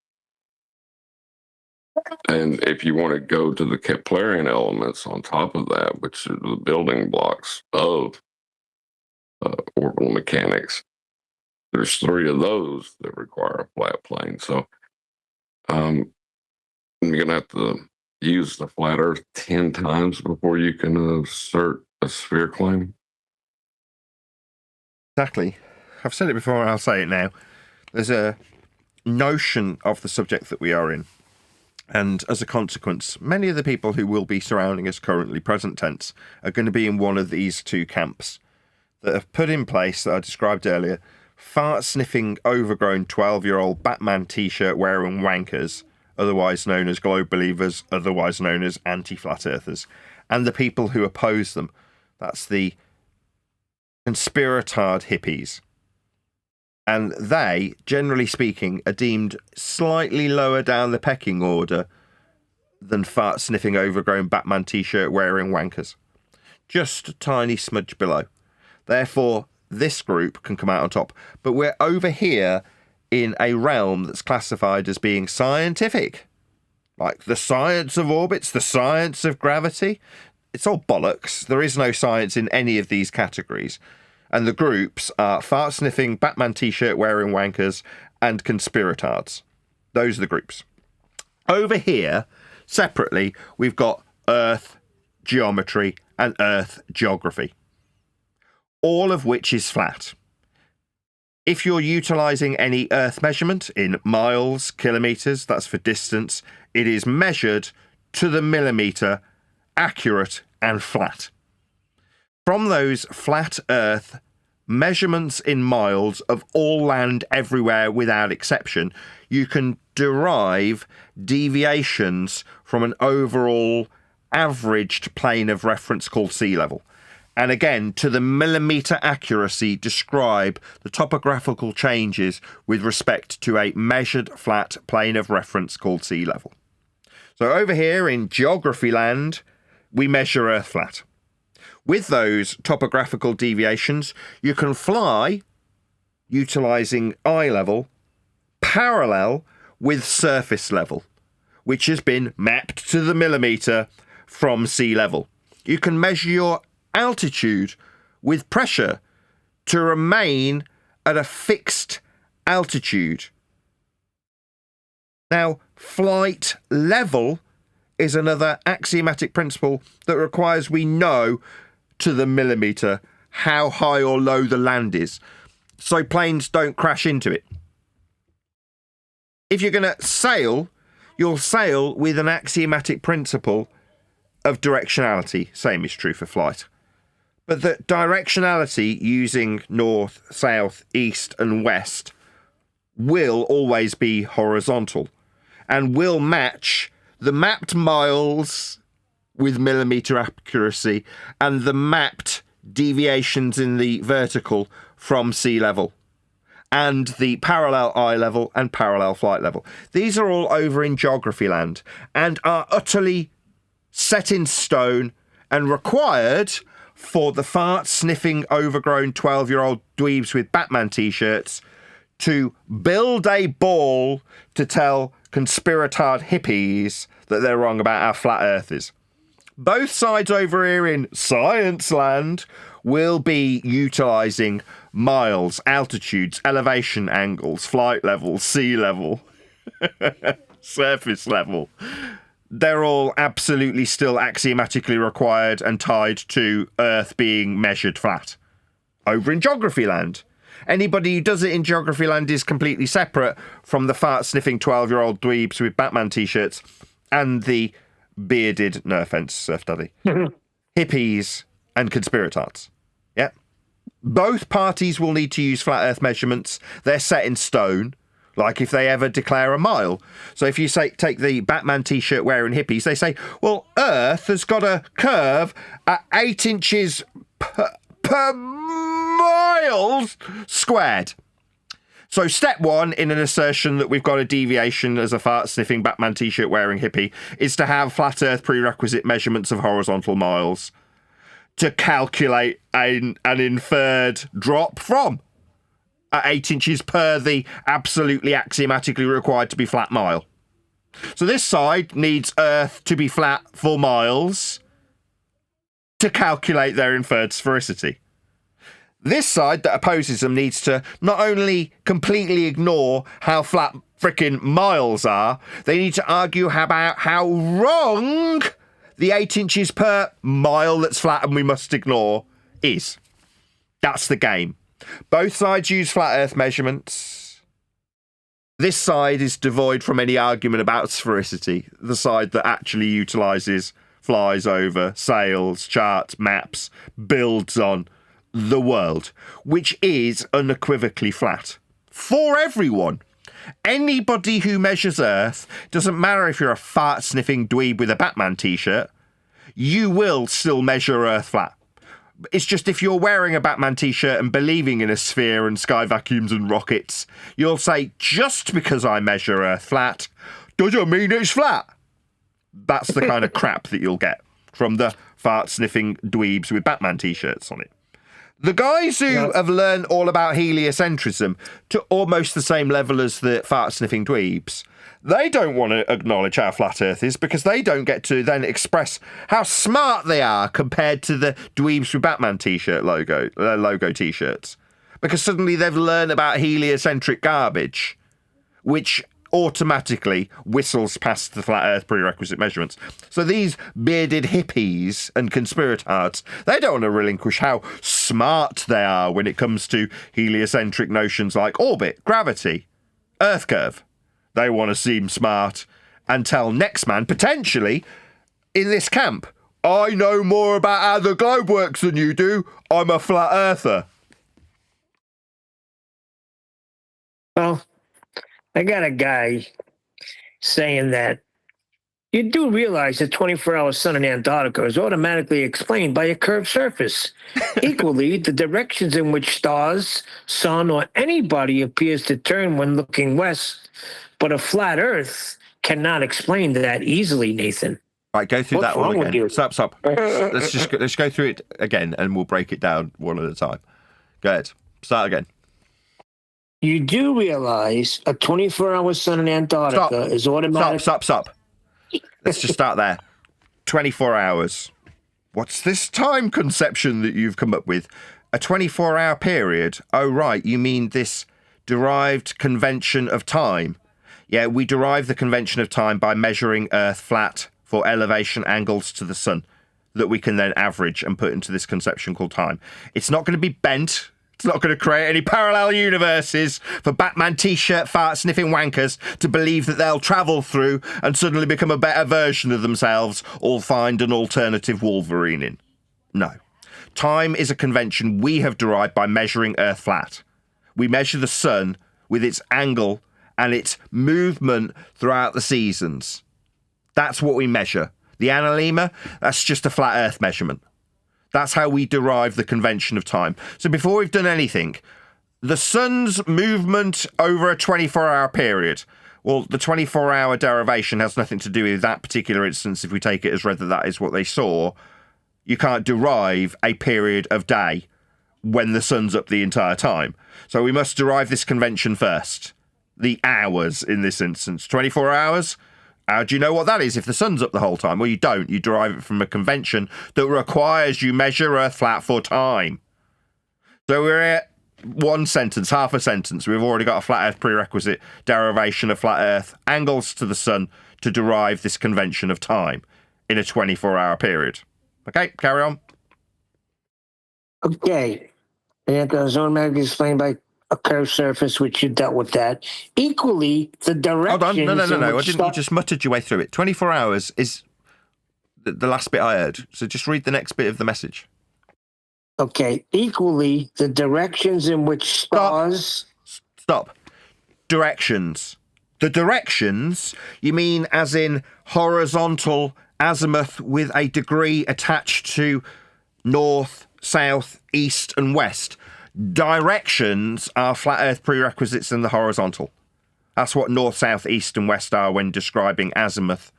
Speaker 5: And if you want to go to the Keplerian elements on top of that, which are the building blocks of orbital mechanics, there's 3 of those that require a flat plane. So you're going to have to use the flat Earth 10 times before you can assert a sphere claim.
Speaker 2: Exactly. I've said it before and I'll say it now. There's a notion of the subject that we are in. And as a consequence, many of the people who will be surrounding us currently, present tense, are going to be in one of these 2 camps that have put in place, that I described earlier, fart-sniffing, overgrown 12-year-old Batman T-shirt wearing wankers, otherwise known as globe believers, otherwise known as anti-flat earthers, and the people who oppose them. That's the conspiratard hippies. And they, generally speaking, are deemed slightly lower down the pecking order than fart-sniffing, overgrown Batman T-shirt wearing wankers. Just a tiny smudge below. Therefore, this group can come out on top. But we're over here in a realm that's classified as being scientific. Like the science of orbits, the science of gravity. It's all bollocks. There is no science in any of these categories. And the groups are fart-sniffing, Batman T-shirt wearing wankers, and conspiratards. Those are the groups. Over here, separately, we've got Earth geometry and Earth geography, all of which is flat. If you're utilising any Earth measurement in miles, kilometres, that's for distance, it is measured to the millimetre, accurate and flat. From those flat Earth measurements in miles of all land everywhere without exception, you can derive deviations from an overall averaged plane of reference called sea level. And again, to the millimetre accuracy, describe the topographical changes with respect to a measured flat plane of reference called sea level. So over here in geography land, we measure Earth flat. With those topographical deviations, you can fly, utilising eye level, parallel with surface level, which has been mapped to the millimetre from sea level. You can measure your altitude with pressure to remain at a fixed altitude. Now, flight level is another axiomatic principle that requires we know to the millimetre how high or low the land is, so planes don't crash into it. If you're going to sail, you'll sail with an axiomatic principle of directionality. Same is true for flight. But the directionality using north, south, east and west will always be horizontal and will match the mapped miles with millimetre accuracy and the mapped deviations in the vertical from sea level and the parallel eye level and parallel flight level. These are all over in geography land and are utterly set in stone and required for the fart-sniffing, overgrown 12-year-old dweebs with Batman T-shirts to build a ball to tell conspiratard hippies that they're wrong about how flat Earth is. Both sides over here in science land will be utilising miles, altitudes, elevation angles, flight levels, sea level, surface level. They're all absolutely still axiomatically required and tied to Earth being measured flat. Over in geography land, anybody who does it in geography land is completely separate from the fart-sniffing 12-year-old dweebs with Batman T-shirts and the bearded, no offence, Surf Daddy, hippies and conspiratards. Yeah. Both parties will need to use flat Earth measurements. They're set in stone, like if they ever declare a mile. So if you say take the Batman T-shirt wearing hippies, they say, well, Earth has got a curve at 8 inches per mile squared. So step one in an assertion that we've got a deviation as a fart-sniffing Batman T-shirt wearing hippie is to have flat Earth prerequisite measurements of horizontal miles to calculate an inferred drop from at 8 inches per the absolutely axiomatically required to be flat mile. So this side needs Earth to be flat for miles to calculate their inferred sphericity. This side that opposes them needs to not only completely ignore how flat frickin' miles are, they need to argue about how wrong the 8 inches per mile that's flat and we must ignore is. That's the game. Both sides use flat Earth measurements. This side is devoid from any argument about sphericity. The side that actually utilises, flies over, sails, charts, maps, builds on the world, which is unequivocally flat for everyone. Anybody who measures Earth, doesn't matter if you're a fart-sniffing dweeb with a Batman T-shirt, you will still measure Earth flat. It's just if you're wearing a Batman T-shirt and believing in a sphere and sky vacuums and rockets, you'll say, just because I measure Earth flat, doesn't mean it's flat. That's the kind of crap that you'll get from the fart-sniffing dweebs with Batman T-shirts on it. The guys who have learned all about heliocentrism to almost the same level as the fart-sniffing dweebs, they don't want to acknowledge how flat Earth is because they don't get to then express how smart they are compared to the dweebs with Batman T-shirt logo T-shirts. Because suddenly they've learned about heliocentric garbage, which automatically whistles past the flat Earth prerequisite measurements. So these bearded hippies and conspiratards, they don't want to relinquish how smart they are when it comes to heliocentric notions like orbit, gravity, Earth curve. They want to seem smart and tell next man, potentially, in this camp, I know more about how the globe works than you do. I'm a flat earther.
Speaker 3: Well, I got a guy saying that you do realize that 24-hour sun in Antarctica is automatically explained by a curved surface. Equally, the directions in which stars, sun, or anybody appears to turn when looking west, but a flat Earth cannot explain that easily, Nathan.
Speaker 2: Right, go through
Speaker 3: What's
Speaker 2: that all
Speaker 3: wrong with
Speaker 2: again.
Speaker 3: you?
Speaker 2: Stop. Let's go through it again, and we'll break it down one at a time. Go ahead. Start again.
Speaker 3: You do realize a 24-hour sun in Antarctica is automatic.
Speaker 2: Stop. Let's just start there. 24 hours. What's this time conception that you've come up with? A 24-hour period? Oh, right. You mean this derived convention of time? Yeah, we derive the convention of time by measuring Earth flat for elevation angles to the sun that we can then average and put into this conception called time. It's not going to be bent. It's not going to create any parallel universes for Batman T-shirt fart-sniffing wankers to believe that they'll travel through and suddenly become a better version of themselves or find an alternative Wolverine in. No. Time is a convention we have derived by measuring Earth flat. We measure the sun with its angle and its movement throughout the seasons. That's what we measure. The analemma, that's just a flat Earth measurement. That's how we derive the convention of time. So before we've done anything, the sun's movement over a 24-hour period. Well, the 24-hour derivation has nothing to do with that particular instance if we take it as read that is what they saw. You can't derive a period of day when the sun's up the entire time. So we must derive this convention first. The hours in this instance. 24 hours? How do you know what that is if the sun's up the whole time? Well, you don't. You derive it from a convention that requires you measure Earth flat for time. So we're at one sentence, half a sentence. We've already got a flat Earth prerequisite derivation of flat Earth angles to the sun to derive this convention of time in a 24-hour period. Okay, carry on.
Speaker 3: Okay. And that was automatically explained by a curved surface, which you dealt with that. Equally, the directions...
Speaker 2: Hold on. No. I didn't. You
Speaker 3: stop...
Speaker 2: just muttered your way through it. 24 hours is the last bit I heard. So just read the next bit of the message.
Speaker 3: Okay. Equally, the directions in which stars...
Speaker 2: Stop. Directions. The directions, you mean as in horizontal azimuth with a degree attached to north, south, east, and west. Directions are flat Earth prerequisites in the horizontal. That's what north, south, east, and west are when describing azimuth.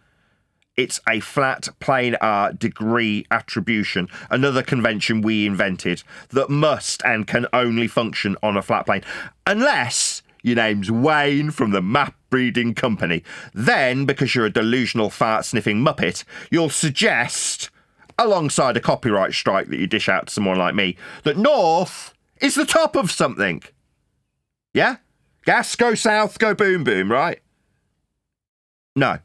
Speaker 2: It's a flat planar degree attribution, another convention we invented that must and can only function on a flat plane, unless your name's Wayne from the Map Reading Company. Then, because you're a delusional fart-sniffing muppet, you'll suggest, alongside a copyright strike that you dish out to someone like me, that north is the top of something. Yeah? Gas, go south, go boom boom, right? No.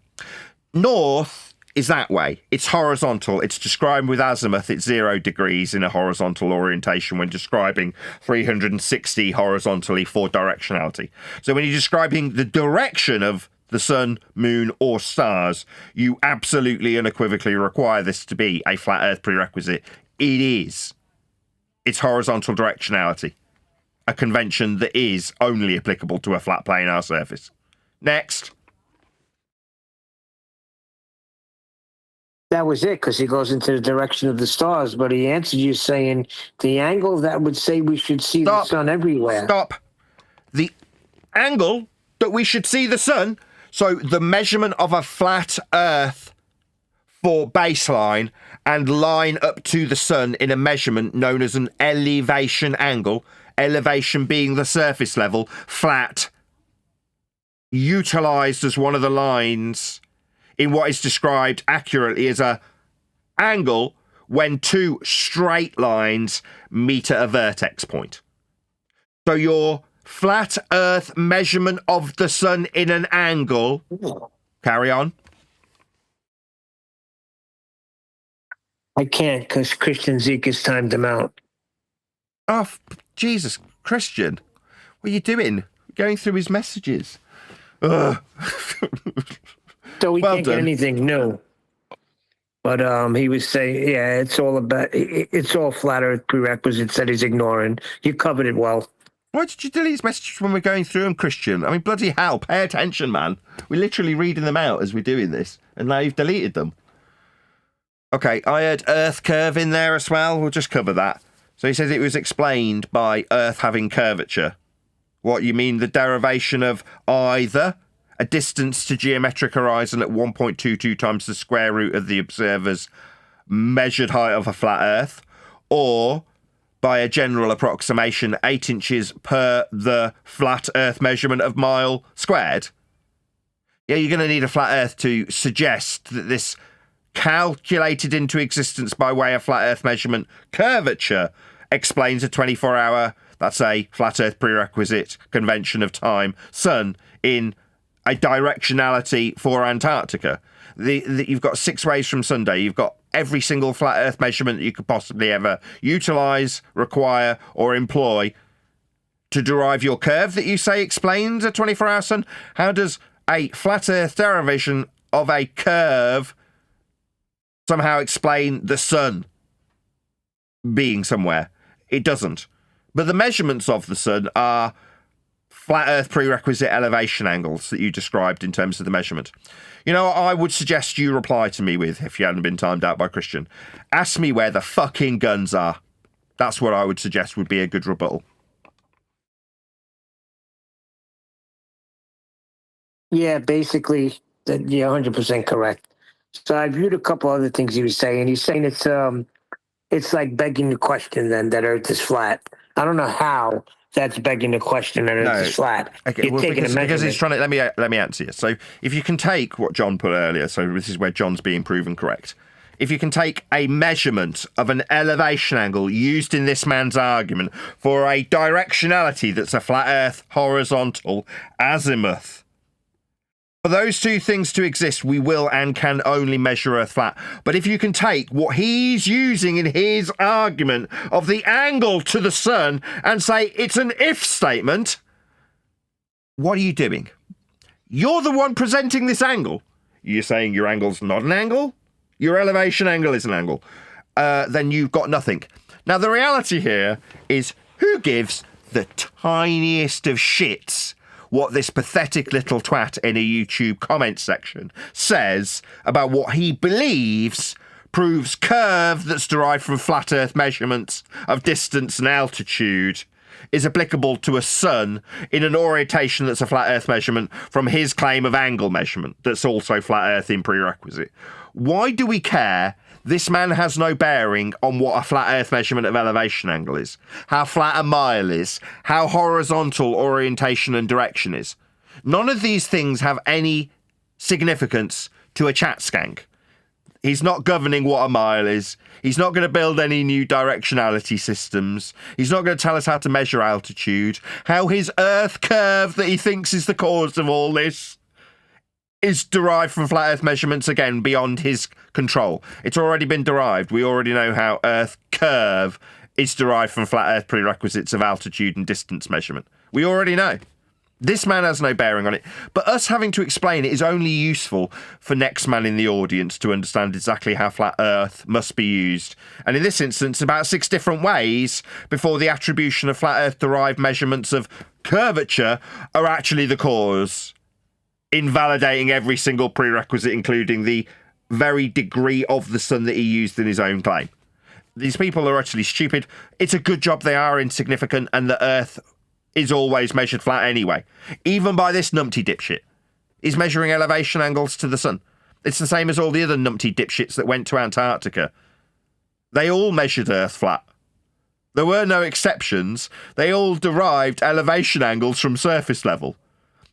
Speaker 2: North is that way. It's horizontal. It's described with azimuth. It's 0 degrees in a horizontal orientation when describing 360 horizontally for directionality. So when you're describing the direction of the sun, moon, or stars, you absolutely unequivocally require this to be a flat Earth prerequisite. It is. It's horizontal directionality, a convention that is only applicable to a flat planar surface. Next.
Speaker 3: That was it, because he goes into the direction of the stars, but he answered you saying the angle that would say we should see the sun everywhere.
Speaker 2: Stop. The angle that we should see the sun, so the measurement of a flat Earth for baseline and line up to the sun in a measurement known as an elevation angle, elevation being the surface level, flat, utilised as one of the lines in what is described accurately as a angle when two straight lines meet at a vertex point. So your flat Earth measurement of the sun in an angle... Carry on.
Speaker 3: I can't, because Christian Zeke has timed him out.
Speaker 2: Oh, Jesus, Christian. What are you doing? Going through his messages. Ugh.
Speaker 3: So we
Speaker 2: Well
Speaker 3: can't
Speaker 2: done.
Speaker 3: get anything new. But he was saying, yeah, it's all flat Earth prerequisites that he's ignoring. You covered it well.
Speaker 2: Why did you delete his messages when we're going through them, Christian? I mean, bloody hell, pay attention, man. We're literally reading them out as we're doing this, and now you've deleted them. Okay, I had Earth curve in there as well. We'll just cover that. So he says it was explained by Earth having curvature. What, you mean the derivation of either a distance to geometric horizon at 1.22 times the square root of the observer's measured height of a flat Earth, or by a general approximation 8 inches per the flat Earth measurement of mile squared? Yeah, you're going to need a flat Earth to suggest that this calculated into existence by way of flat Earth measurement curvature explains a 24-hour, that's a flat Earth prerequisite convention of time, sun in a directionality for Antarctica. You've got 6 rays from Sunday. You've got every single flat Earth measurement that you could possibly ever utilise, require, or employ to derive your curve that you say explains a 24-hour sun. How does a flat Earth derivation of a curve somehow explain the sun being somewhere? It doesn't. But the measurements of the sun are flat Earth prerequisite elevation angles that you described in terms of the measurement. You know what I would suggest you reply to me with, if you hadn't been timed out by Christian? Ask me where the fucking guns are. That's what I would suggest would be a good rebuttal.
Speaker 3: Yeah, basically, you're 100% correct. So I viewed a couple other things he was saying. He's saying it's It's like begging the question then that Earth is flat. I don't know how that's begging the question that Earth is flat.
Speaker 2: Okay,
Speaker 3: You're taking
Speaker 2: because he's
Speaker 3: measurement.
Speaker 2: trying to let me answer you. So if you can take what John put earlier, so this is where John's being proven correct. If you can take a measurement of an elevation angle used in this man's argument for a directionality that's a flat Earth, horizontal, azimuth. For those two things to exist, we will and can only measure Earth flat. But if you can take what he's using in his argument of the angle to the sun and say it's an if statement, what are you doing? You're the one presenting this angle. You're saying your angle's not an angle? Your elevation angle is an angle. Then you've got nothing. Now, the reality here is who gives the tiniest of shits what this pathetic little twat in a YouTube comment section says about what he believes proves curve that's derived from flat Earth measurements of distance and altitude is applicable to a sun in an orientation that's a flat Earth measurement from his claim of angle measurement that's also flat Earth in prerequisite. Why do we care? This man has no bearing on what a flat Earth measurement of elevation angle is, how flat a mile is, how horizontal orientation and direction is. None of these things have any significance to a chat skank. He's not governing what a mile is. He's not going to build any new directionality systems. He's not going to tell us how to measure altitude, how his Earth curve that he thinks is the cause of all this is derived from flat Earth measurements, again, beyond his control. It's already been derived. We already know how Earth curve is derived from flat Earth prerequisites of altitude and distance measurement. We already know. This man has no bearing on it. But us having to explain it is only useful for next man in the audience to understand exactly how flat Earth must be used. And in this instance, about 6 different ways before the attribution of flat Earth-derived measurements of curvature are actually the cause, invalidating every single prerequisite, including the very degree of the sun that he used in his own claim. These people are utterly stupid. It's a good job they are insignificant and the Earth is always measured flat anyway. Even by this numpty dipshit. He's measuring elevation angles to the sun. It's the same as all the other numpty dipshits that went to Antarctica. They all measured Earth flat. There were no exceptions. They all derived elevation angles from surface level.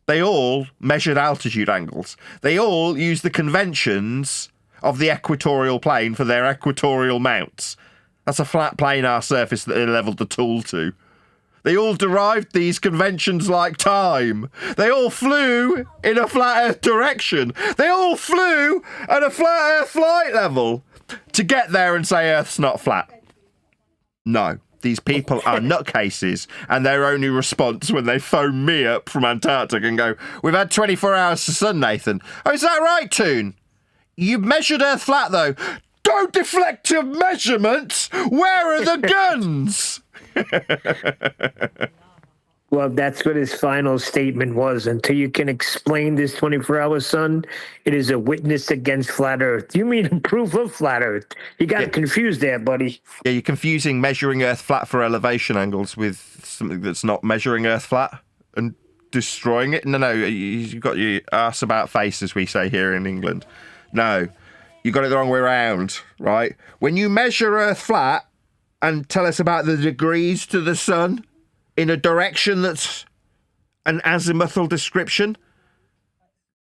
Speaker 2: They all measured altitude angles. They all used the conventions of the equatorial plane for their equatorial mounts. That's a flat planar surface that they leveled the tool to. They all derived these conventions like time. They all flew in a flat Earth direction. They all flew at a flat Earth flight level to get there and say Earth's not flat. No. These people are nutcases, and their only response when they phone me up from Antarctica and go, "We've had 24 hours to sun, Nathan." "Oh, is that right, Toon? You measured Earth flat, though." "Don't deflect your measurements! Where are the guns?"
Speaker 3: Well, that's what his final statement was. Until you can explain this 24-hour sun, it is a witness against flat Earth. You mean proof of flat Earth? You got confused there, buddy.
Speaker 2: Yeah, you're confusing measuring Earth flat for elevation angles with something that's not measuring Earth flat and destroying it. No, you've got your arse about face, as we say here in England. No, you got it the wrong way around, right? When you measure Earth flat and tell us about the degrees to the sun in a direction that's an azimuthal description,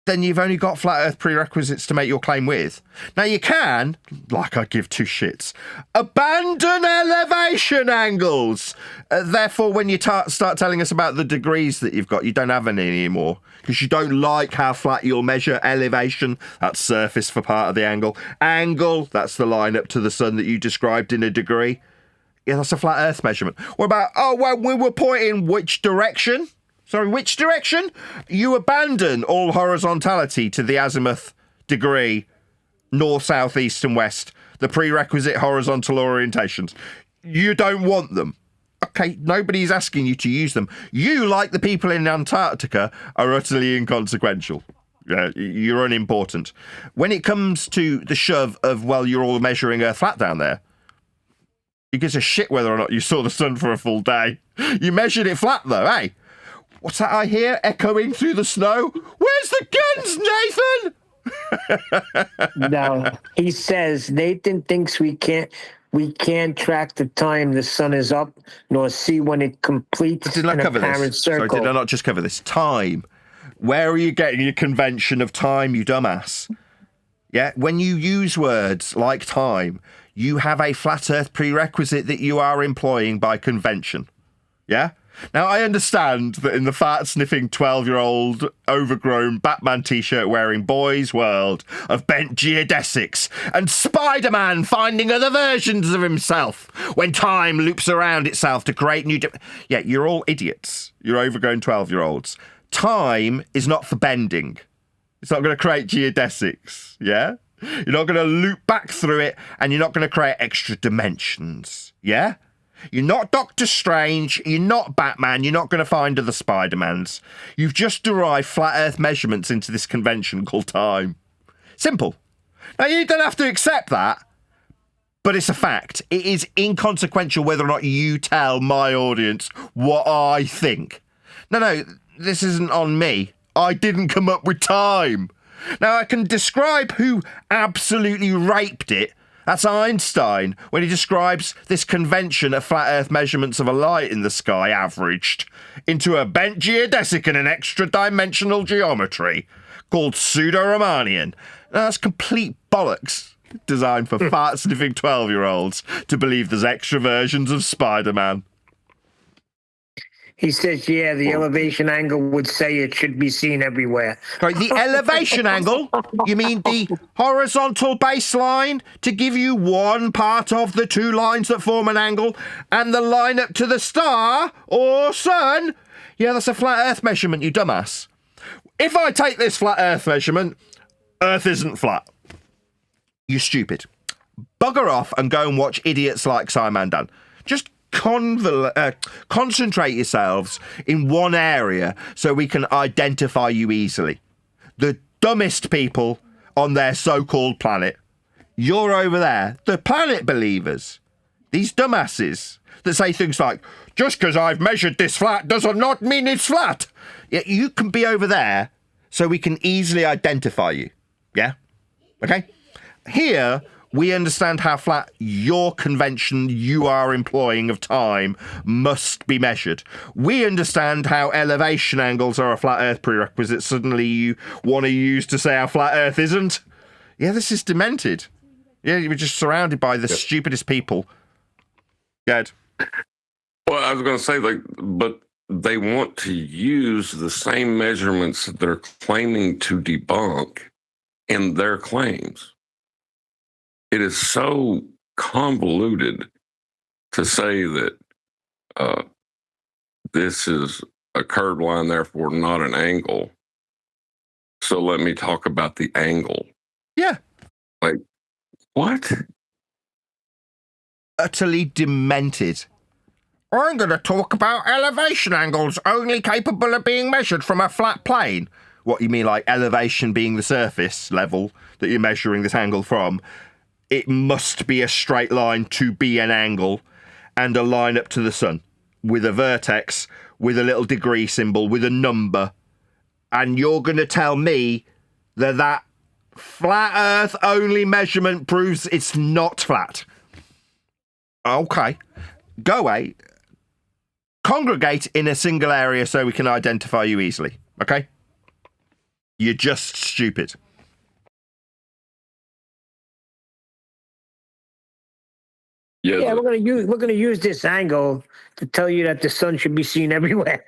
Speaker 2: then you've only got flat Earth prerequisites to make your claim with. Now you can, like I give two shits, abandon elevation angles. Therefore, when you start telling us about the degrees that you've got, you don't have any anymore because you don't like how flat you'll measure elevation. That's surface for part of the angle. Angle, that's the line up to the sun that you described in a degree. Yeah, that's a flat Earth measurement. What about, we were pointing which direction? Sorry, which direction? You abandon all horizontality to the azimuth degree, north, south, east, and west, the prerequisite horizontal orientations. You don't want them. Okay, nobody's asking you to use them. You, like the people in Antarctica, are utterly inconsequential. You're unimportant. When it comes to the shove of, well, you're all measuring Earth flat down there, who gives a shit whether or not you saw the sun for a full day? You measured it flat, though, eh? What's that I hear echoing through the snow? Where's the guns, Nathan?
Speaker 3: No, he says Nathan thinks we can't. We can't track the time the sun is up, nor see when it completes
Speaker 2: Didn't I
Speaker 3: an
Speaker 2: cover
Speaker 3: apparent
Speaker 2: this? Sorry,
Speaker 3: circle.
Speaker 2: did I not just cover this? Time. Where are you getting your convention of time, you dumbass? Yeah, when you use words like time, you have a flat earth prerequisite that you are employing by convention. Yeah? Now, I understand that in the fat-sniffing 12-year-old, overgrown Batman T-shirt wearing boy's world of bent geodesics and Spider-Man finding other versions of himself when time loops around itself to create new... Yeah, you're all idiots. You're overgrown 12-year-olds. Time is not for bending. It's not going to create geodesics, yeah? You're not going to loop back through it, and you're not going to create extra dimensions, yeah? You're not Doctor Strange, you're not Batman, you're not going to find other Spider-Mans. You've just derived flat Earth measurements into this convention called time. Simple. Now, you don't have to accept that, but it's a fact. It is inconsequential whether or not you tell my audience what I think. No, this isn't on me. I didn't come up with time. Now, I can describe who absolutely raped it. That's Einstein, when he describes this convention of flat Earth measurements of a light in the sky averaged into a bent geodesic and an extra-dimensional geometry called pseudo-Riemannian. Now, that's complete bollocks, designed for fat-sniffing 12-year-olds to believe there's extra versions of Spider-Man.
Speaker 3: He says, yeah, the elevation angle would say it should be seen everywhere.
Speaker 2: Right, the elevation angle? You mean the horizontal baseline to give you one part of the two lines that form an angle and the line up to the star or sun? Yeah, that's a flat Earth measurement, you dumbass. If I take this flat Earth measurement, Earth isn't flat. You stupid. Bugger off and go and watch idiots like Simon Dan. Just concentrate yourselves in one area so we can identify you easily. The dumbest people on their so-called planet. You're over there. The planet believers. These dumbasses that say things like, just because I've measured this flat does not mean it's flat. Yeah, you can be over there so we can easily identify you. Yeah? Okay? Here, we understand how flat your convention you are employing of time must be measured. We understand how elevation angles are a flat Earth prerequisite suddenly you want to use to say how flat Earth isn't. Yeah, this is demented. Yeah, you were just surrounded by the stupidest people. Good.
Speaker 5: Well, I was going to say, but they want to use the same measurements that they're claiming to debunk in their claims. It is so convoluted to say that this is a curved line, therefore not an angle. So let me talk about the angle.
Speaker 2: Yeah.
Speaker 5: Like, what?
Speaker 2: Utterly demented. I'm going to talk about elevation angles only capable of being measured from a flat plane. What, you mean like elevation being the surface level that you're measuring this angle from? It must be a straight line to be an angle and a line up to the sun with a vertex, with a little degree symbol, with a number. And you're going to tell me that flat Earth only measurement proves it's not flat. Okay. Go away. Congregate in a single area so we can identify you easily. Okay? You're just stupid.
Speaker 3: Yeah, we're gonna use this angle to tell you that the sun should be seen everywhere.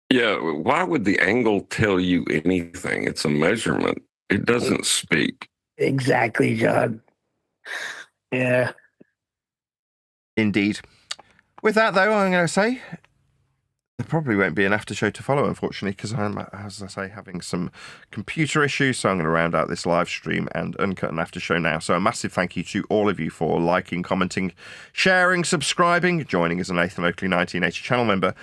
Speaker 5: Yeah, why would the angle tell you anything? It's a measurement. It doesn't speak.
Speaker 3: Exactly, John. Yeah.
Speaker 2: Indeed. With that, though, I'm going to say there probably won't be an after show to follow, unfortunately, because I'm, as I say, having some computer issues. So I'm going to round out this live stream and uncut an after show now. So a massive thank you to all of you for liking, commenting, sharing, subscribing, joining as a Nathan Oakley 1980 channel member,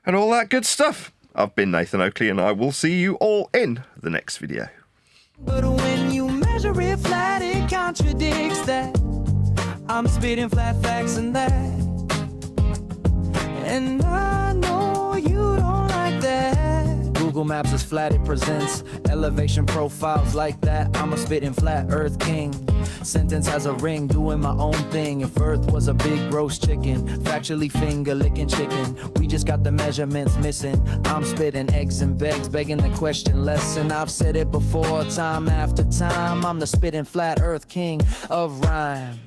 Speaker 2: and all that good stuff. I've been Nathan Oakley, and I will see you all in the next video.
Speaker 1: But when you measure it flat, it contradicts that. I'm spitting flat facts and that. And I know you don't like that. Google Maps is flat, it presents elevation profiles like that. I'm a spitting flat earth king. Sentence has a ring, doing my own thing. If Earth was a big roast chicken, factually finger licking chicken. We just got the measurements missing. I'm spitting eggs and vegs, begging the question lesson. I've said it before, time after time. I'm the spitting flat Earth king of rhyme.